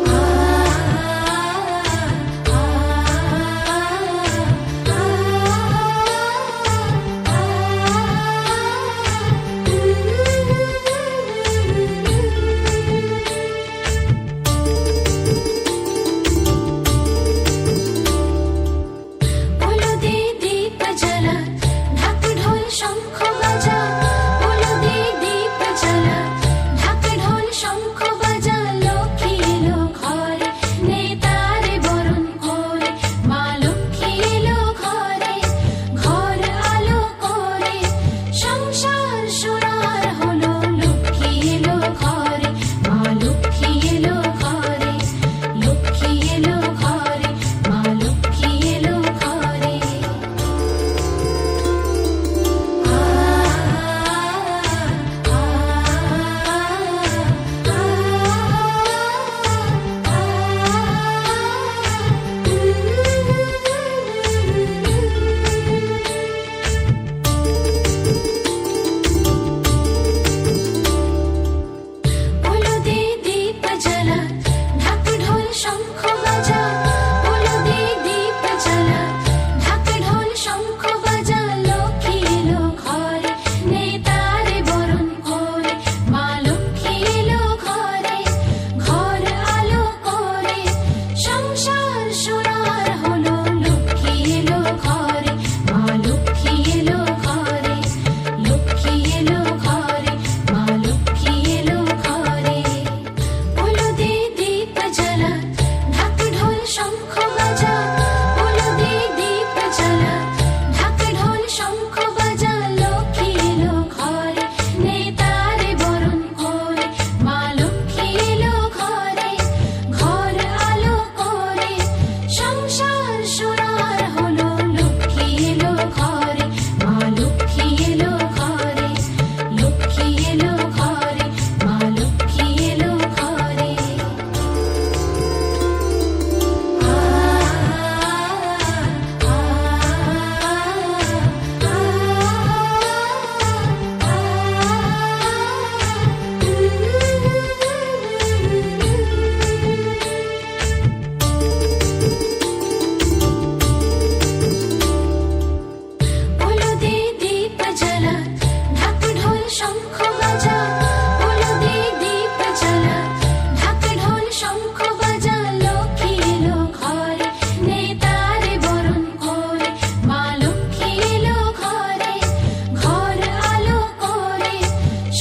ah বাজা হলুদে দীপ জ্বালা ঢাক ঢোল শঙ্খ বাজা লক্ষ্মী এলো ঘরে নেতারে বরণ করে মা লক্ষ্মী এলো ঘরে ঘর আলো করে সংসার সোনার হলো লক্ষ্মী এলো ঘরে মা লক্ষ্মী এলো ঘরে লক্ষ্মী এলো ঘরে মা লক্ষ্মী এলো ঘরে হলুদে দীপ জ্বালা ঢাক ঢোল শঙ্খ বাজা হলুদে দীপ জ্বালা ঢাক ঢোল শঙ্খ বাজা লক্ষ্মী এলো ঘরে নেতারে বরণ করে মা লক্ষ্মী এলো ঘরে ঘর আলো করে সংসার সোনার হলো লক্ষ্মী এলো ঘরে মা লক্ষ্মী এলো ঘরে লক্ষ্মী এলো ঘরে মা লক্ষ্মী এলো ঘরে হলুদে দীপ জ্বালা ঢাক ঢোল শঙ্খ বাজা হলুদে দীপ জ্বালা ঢাক ঢোল শঙ্খ বাজা লক্ষ্মী এলো ঘরে নেতারে বরণ করে মা লক্ষ্মী এলো ঘরে ঘর আলো করে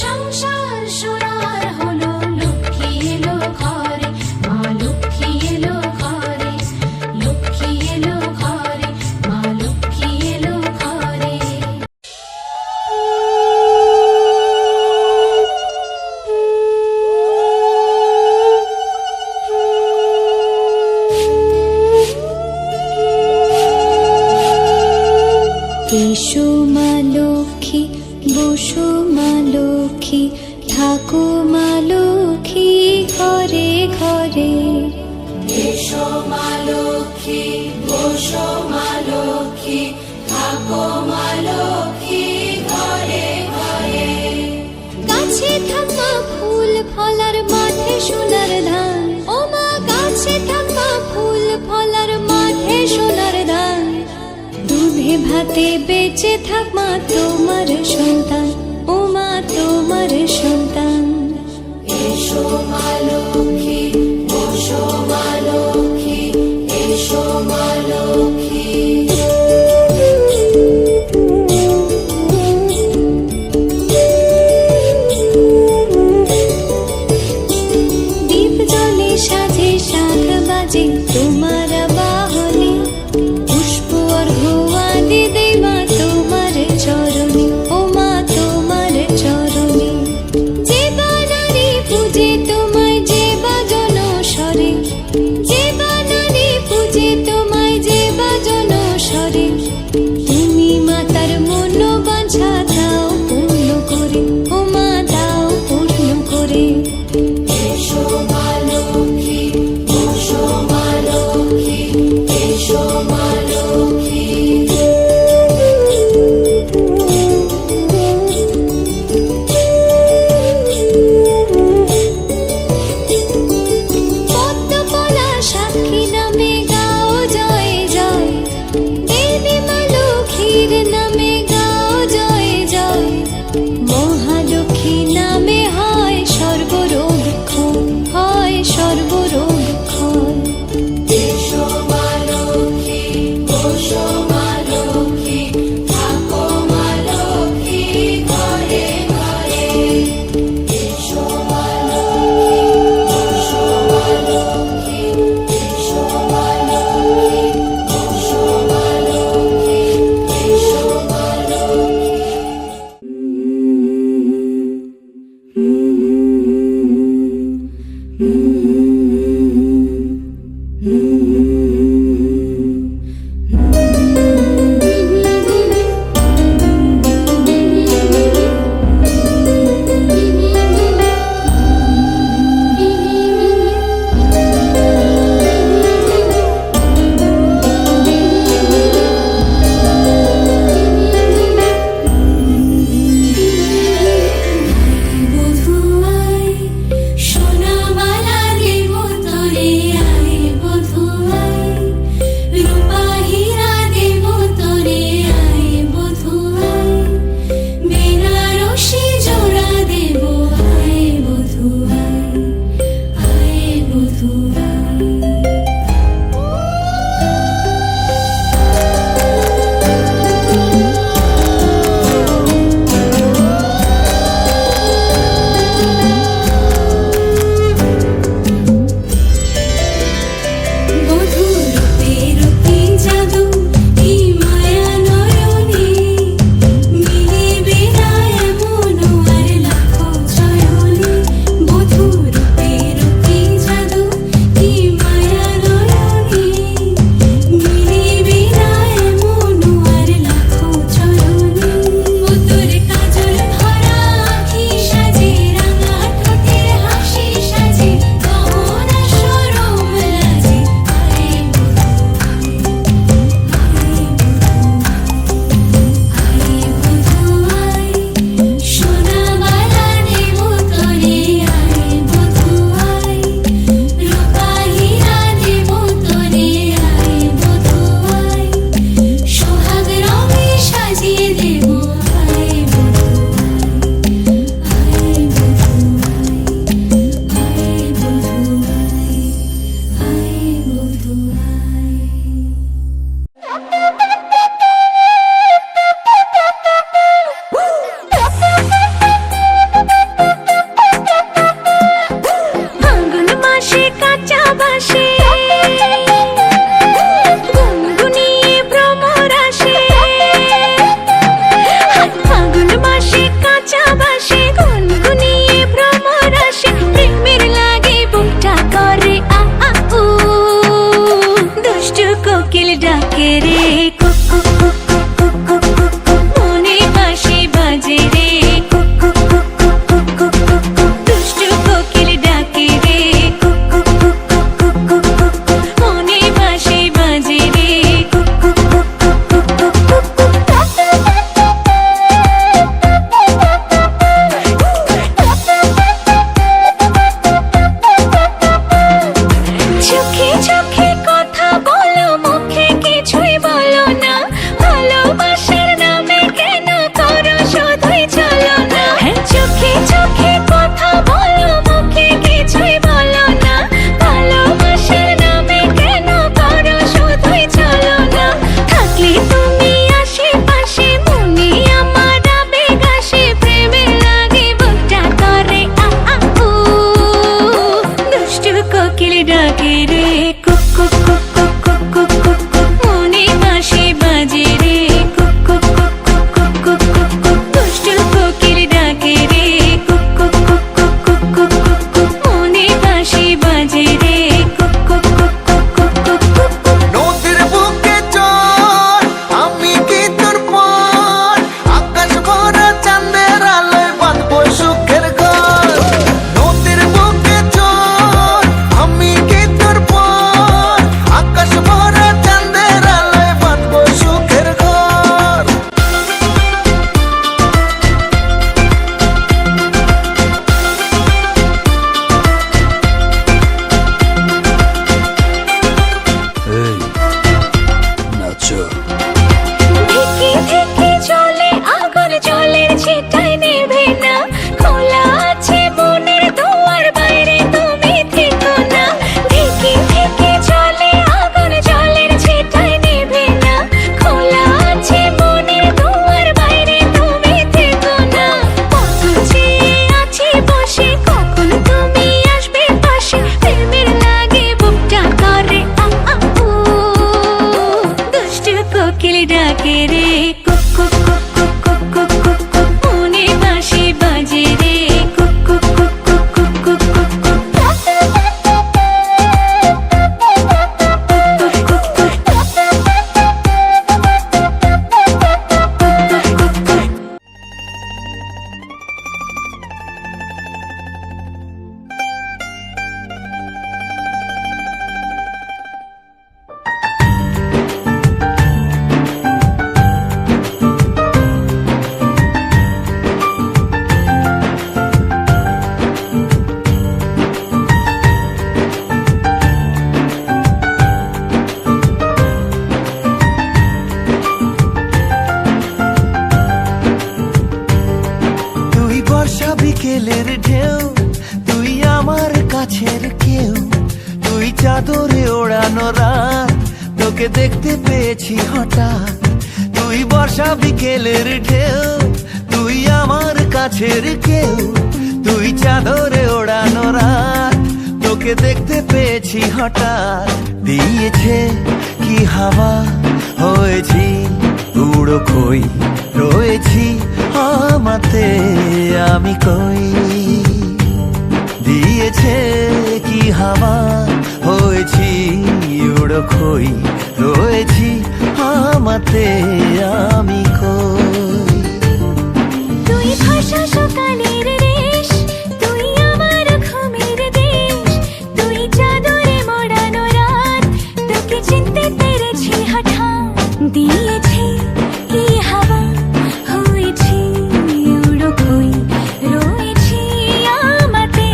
সংসার সোনার হলো লক্ষ্মী এলো ঘরে মা লক্ষ্মী এলো ঘরে লক্ষ্মী এলো ঘরে মা লক্ষ্মী এলো ঘরে এসো মা লক্ষ্মী বসো মা লক্ষ্মী থাকো মা লক্ষ্মী ঘরে ঘরে এসো মা লক্ষ্মী বসো মা লক্ষ্মী থাকো মা লক্ষ্মী ঘরে ঘরে গাছে থাকা ফুল ফলার মাঠে সোনার ধান ও মা গাছে থাকা ফুল ফলার মাঠে সোনার ধান দুধে ভাতে বেঁচে থাক মা তোমার সন্তান ও মা তোমার সন্তান এসো মা লক্ষ্মী বসো মা লক্ষ্মী এসো মা লক্ষ্মী দীপ জ্বলে সাজে শাখ বাজে তোমার বাহনে পুষ্প অর্ঘ্য দে মা তোমার চরণে ও মা তোমার চরণে যে বানারে পূজে তোমায় যে বাজন স্বরে যে বানারে পূজে তোমায় যে বাজন স্বরে তুমি মাতার মন বাঞ্ছা দাও পূর্ণ করে ও মা দাও পূর্ণ করে এসো মা লক্ষ্মী বসো মা লক্ষ্মী ডাকে রে cook cook cook cook cook cook cook cook মনে বাঁশি বাজে রে cook cook cook cook cook cook cook cook দুষ্টু কোকিল ডাকে রে cook cook cook cook cook cook cook cook মনে বাঁশি বাজে রে cook cook cook cook cook cook cook cook চোখে চোখে কথা বলো মুখে কিছুই বলো না ভালোবাসার নামে কেন করো শুধুই চলো না হ্যাঁ চোখে চোখে কথা বলো মুখে কিছুই বলো না ভালোবাসার নামে কেন করো শুধুই চলো না থাকলে তুমি আশেপাশে মনে আমার আবেগ আসে প্রেমে লাগে বুকটা করে আ আ উ দুষ্টু কোকিল ডাকে রে cook cook cook cook cook cook cook cook মনে বাঁশি বাজে রে cook cook cook cook cook cook cook cook দুষ্টু কোকিল ডাকে রে cook cook cook cook cook cook cook cook মনে বাঁশি বাজে রে cook cook cook cook cook cook cook cook নদীর বুকে চল আমি কি তোর পর আকাশ ভরা চাঁদের আলোয় বাঁধবো সুখের ঘর নদীর বুকে চল আমি কি তোর পর আকাশ ভরা চাঁদের আলোয় বাঁধবো সুখের ঘর ঢেকে ঢেকে চলে আগুন জলের ছিটায় নেভে না খোলা আছে মনের দুয়ার বাইরে তুমি থেকো না ঢেকে ঢেকে চলে আগুন জলের ছিটায় নেভে না খোলা আছে মনের দুয়ার বাইরে তুমি থেকো না কত চেয়ে আছি বসে কখন তুমি আসবে পাশে প্রেমের লাগে বুকটা করে আ আ উ দুষ্টু কোকিল ডাকে রে cook cook cook cook cook cook cook cook মনে বাঁশি বাজে রে cook cook cook cook cook cook cook তুই বর্ষা বিকেলের ঢেউ তুই আমার কাছের কেউ তুই চাদরে ওড়ানো রাত তোকে দেখতে পেয়েছি হঠাৎ তুই বর্ষা বিকেলের ঢেউ তুই আমার কাছের কেউ তুই চাদরে ওড়ানো রাত তোকে দেখতে পেয়েছি হঠাৎ দিয়েছে কি হাওয়া হয়েছি উড়ো কই রয়েছি আমাতে আমি কই দিয়েছে কি হাওয়া হয়েছি উড়ো কই রয়েছি আমাতে আমি কই তুই ভাষা সকালের রেশ তুই আমার ঘুমের দেশ তুই চাদরে মোড়ানো রাত তোকে চিনতে পেরেছি হঠাৎ দিয়েছি কি হাওয়া হয়েছি উড়ো কই রয়েছি আমাতে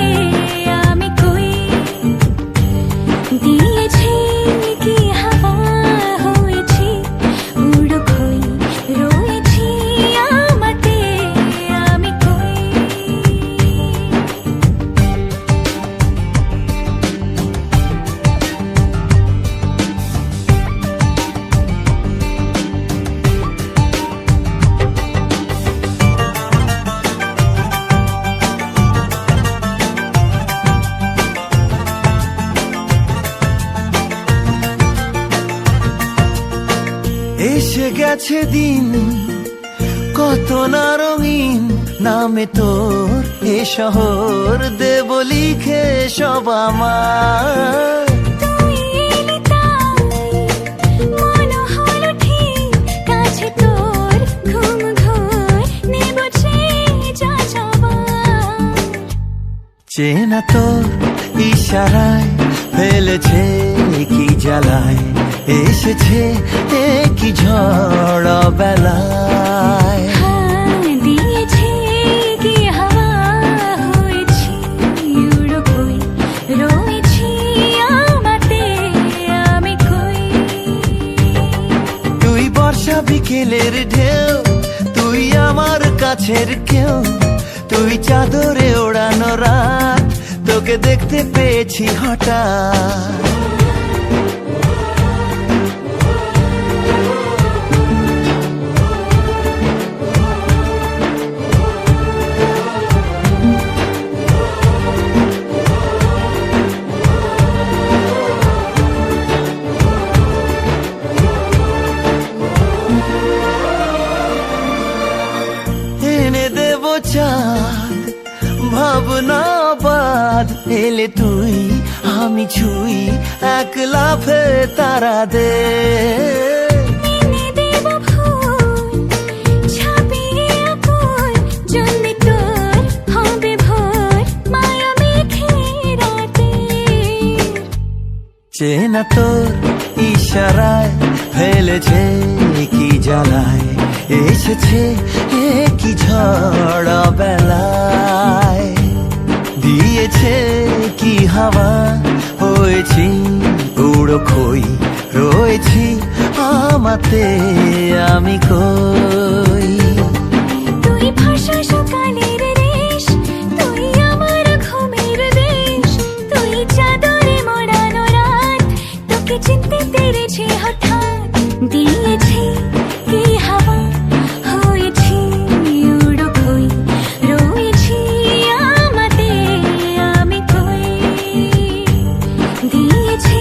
আমি কই দিয়েছি কি হাওয়া হয়েছি উড়ো কই রয়েছি আমাতে আমি কই এসে গেছে দিন কত না রঙিন নামে তোর এ শহর দেব লিখে সব আমার তুই এলি তাই চেনা তোর ইশারায় ফেলেছে কি জ্বালায়, এসেছে কি ঝড় বেলায়। দিয়েছে কি হাওয়া, হয়েছি উড়ো কই, রয়েছি আমাতে আমি কই। তুই বর্ষা বিকেলের ঢেউ, তুই আমার কাছের কেউ, তুই চাদরে ওড়ানো রাত, তোকে দেখতে পেয়েছি হঠাৎ। এনে দেব চাঁদ ভাবনা বাদ, এলে তুই আমি ছুই এক লাফে তারা দে। এনে দেব ফুল, ছাপিয়ে আকুল, জন্মে তোর হবে ভোর, মায়া মেঘে রাতে। চেনা তোর ইশারায় ফেলেছে কি জ্বালায়, এসেছে কি ঝড় বেলায়। দিয়েছে কি হাওয়া, হয়েছি উড়ো খই, রয়েছি আমাতে আমি কই। তুই ভাষা সকালের রেশ, তুই আমার ঘুমের দেশ, তুই চাদরে মোড়ানো রাত, তোকে চিনতে পেরেছি হঠাৎ। দিয়েছি কি হাওয়া, হয়েছি উড়ো খই, রয়েছি আমাতে আমি কই। দিয়েছি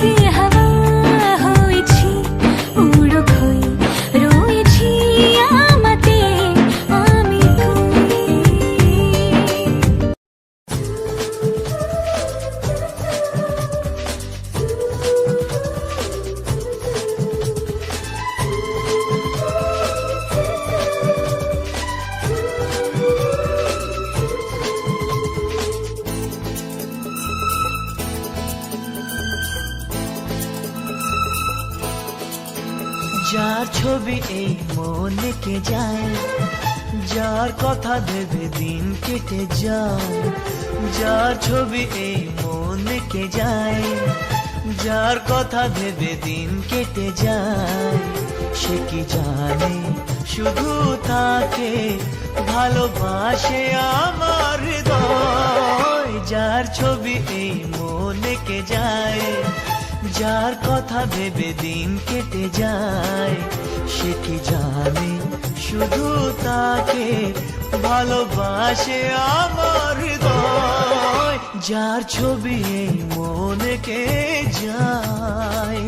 কি হাওয়া, হয়েছি উড়ো খই, রয়েছি আমাতে আমি কই। যার ছবি এই মনে কে যায়, যার কথা ভেবে দিন কেটে যায়। যার ছবি এই মনে কে যায়, যার কথা ভেবে দিন কেটে যায়। সে কি জানে শুধু তাকে ভালোবাসে আমার হৃদয়। যার ছবি এই মনে কে যায়, যার কথা ভেবে দিন কেটে যায়। সে কি জানে শুধু তাকে ভালোবাসে আমার হৃদয়। যার ছবি এই মনে কে যায়।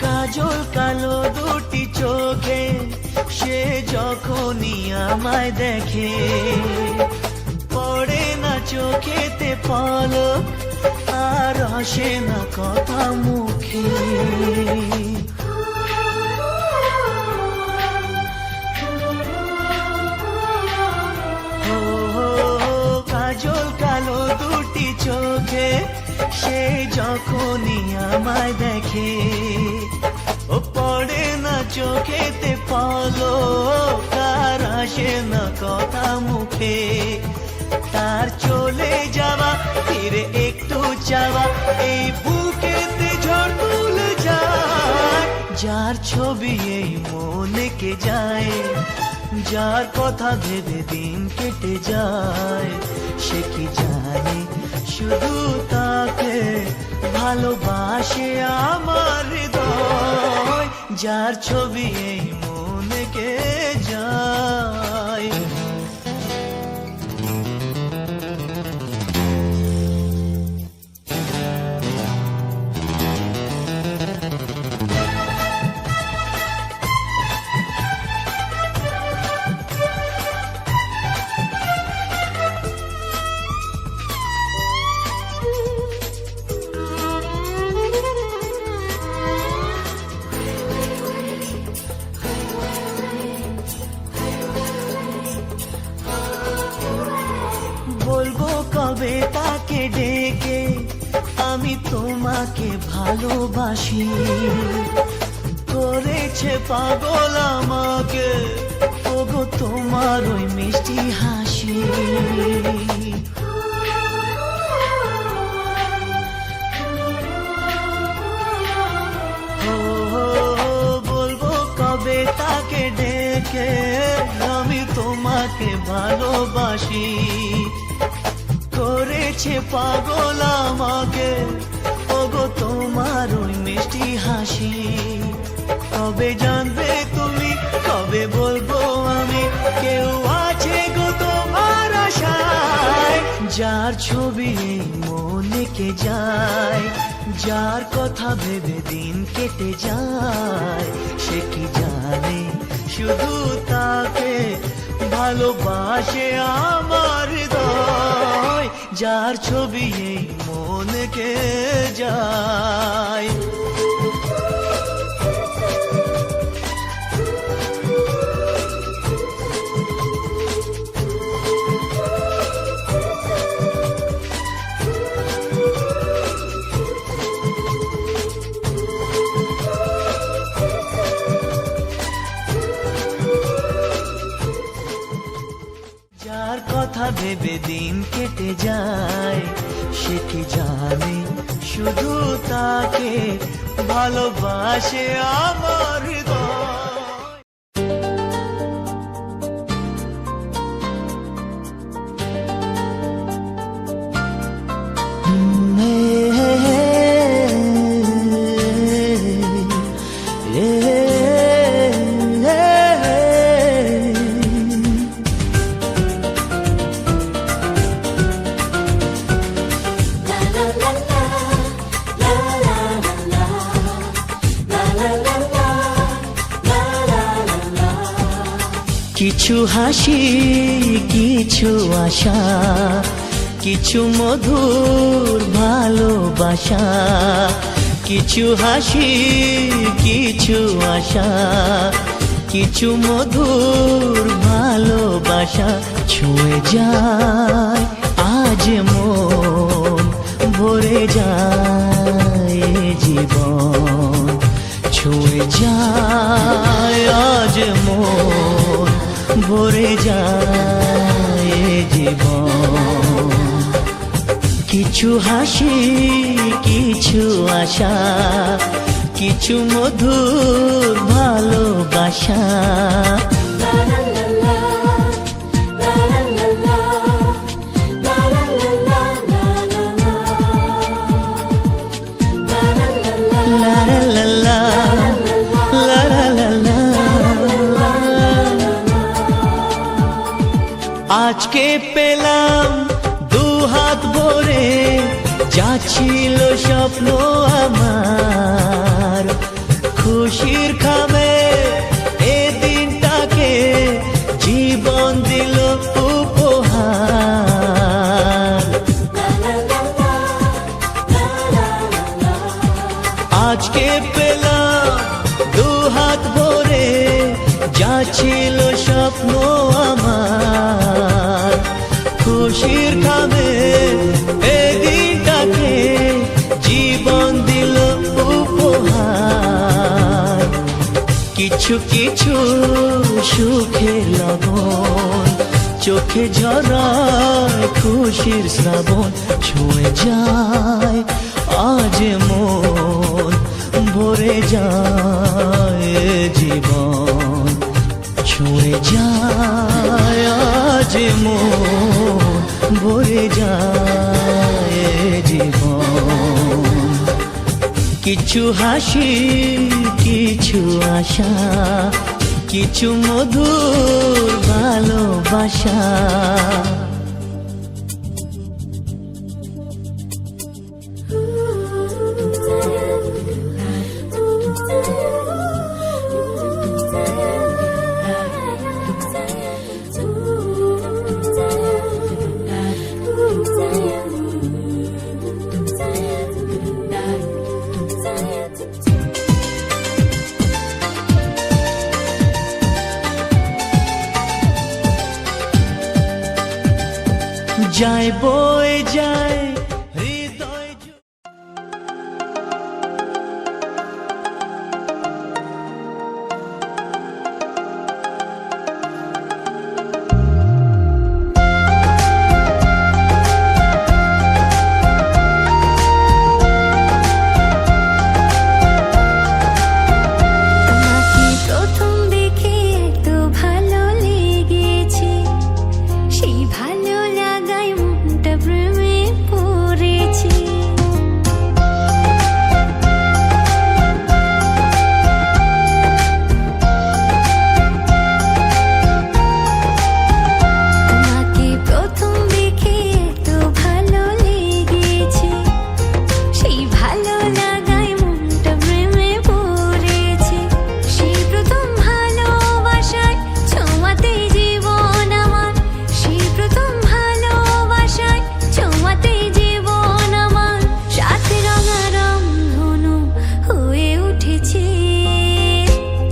কাজল কালো দুটি চোখে সে যখনই আমায় দেখে, পড়ে না চোখেতে পলক আর হাসে না কথা মুখে। ও কাজল কালো দুটি চোখে সে যখনই আমায় দেখে, ও পড়ে না চোখেতে পলক আর আসে না কথা মুখে। তার চলে যাওয়া ফিরে একটু চাওয়া এই বুকেতে ঝড় তুলে যায়। যার ছবি এই মনে কে যায়, যার কথা ভেবে দিন কেটে যায়। সে কি জানে শুধু তাকে ভালোবাসে আমার হৃদয়। যার ছবি এই মনে কে যায়। বলবো কবে তাকে ডেকে আমি তোমাকে ভালোবাসি, করেছে পাগল আমাকে ওগো তোমার ওই মিষ্টি হাসি। বলবো কবে তাকে ডেকে আমি তোমাকে ভালোবাসি, করেছে পাগল আমাকে ওগো তোমার ওই মিষ্টি হাসি। কবে জানবে তুমি, কবে বলবো আমি, কেউ আছে গো তোমার আশায়, যার ছবি মনে কে যায়, যার কথা ভেবে দিন কেটে যায়, সে কি জানে শুধু তাকে ভালোবাসে আমার হৃদয়, যার ছবি এই মনে কে যায়। যার কথা ভেবে দিন কেটে যায়, সে কি জানে শুধু তাকে ভালোবাসে আমার হৃদয়। কিছু হাসি, কিছু আশা, কিছু মধুর ভালোবাসা, কিছু হাসি, কিছু আশা, কিছু মধুর ভালোবাসা, ছুঁয়ে যায় আজ মন, ভরে যায় জীবন, ছুঁয়ে যায় আজ মন, ভরে যায় জীবন। কিছু হাসি, কিছু আশা, কিছু মধুর ভালোবাসা। আজকে পেলাম দু হাত ভরে, যা ছিল স্বপ্ন আমার, খুশির খামে এ দিনটাকে জীবন দিল উপহার। আজকে পেলাম দু হাত ভরে, যা ছিল স্বপ্ন আমার, খুশির খামে এ দিনটাকে জীবন দিল উপহার। কিছু কিছু সুখের লবণ, চোখে ঝরায় খুশির শ্রাবণ, ছুঁয়ে যায় আজ মন, ভরে যায় জীবন, ছুঁয়ে যায় আজ মন, ভরে যায় জীবন। কিছু হাসি, কিছু আশা, কিছু মধুর ভালোবাসা। যায় বয়ে যায় হৃদয় তোমাকে প্রথম দেখে এত ভালো লেগেছে, সেই ভালো লাগায় মনটা প্রেমে পড়েছে। তোমাকে প্রথম দেখে এত ভালো লেগেছে, সেই ভালো লাগায় মনটা প্রেমে পড়েছে। সেই প্রথম ভালোবাসায় ছোঁয়াতে জীবন আমার, সেই প্রথম ভালোবাসায় ছোঁয়াতে জীবন আমার সাত রঙা রংধনু হয়ে উঠেছে।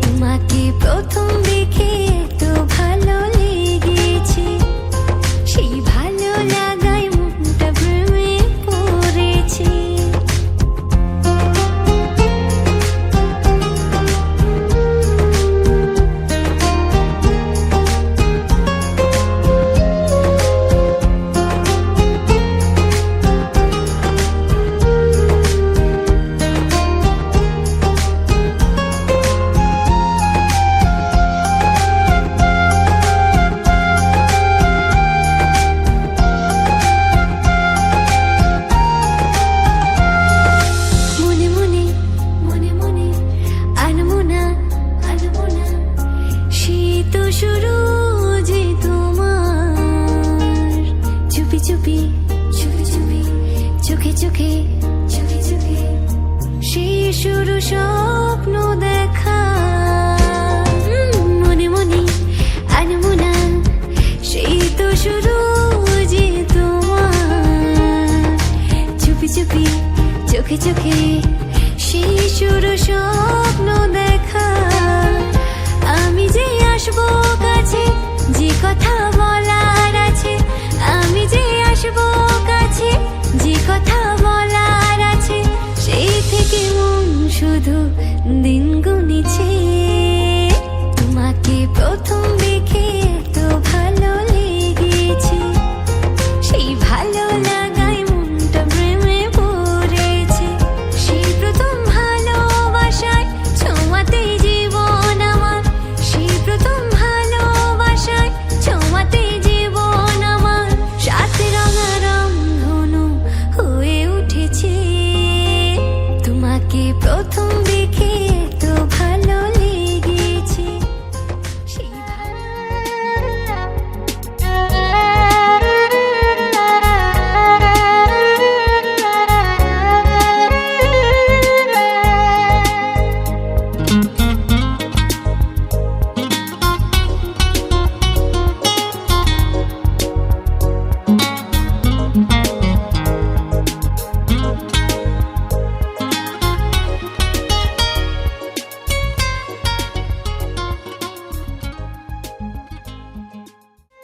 তোমাকে প্রথম দেখে এত ভালো লেগেছে, সেই ভালো লাগায় মনটা প্রেমে পড়েছে। মনে মনে মনে মনে আনমোনা আনমোনা, সে তো শুরু যে তোমার। চুপি চুপি চুপি চুপি চোখে চোখে চোখে চোখে, সে শুরু স্বপ্ন দেখা। মনে মনে আনমোনা, সেই তো শুরু যে তোমার। চুপি চুপি চোখে চোখে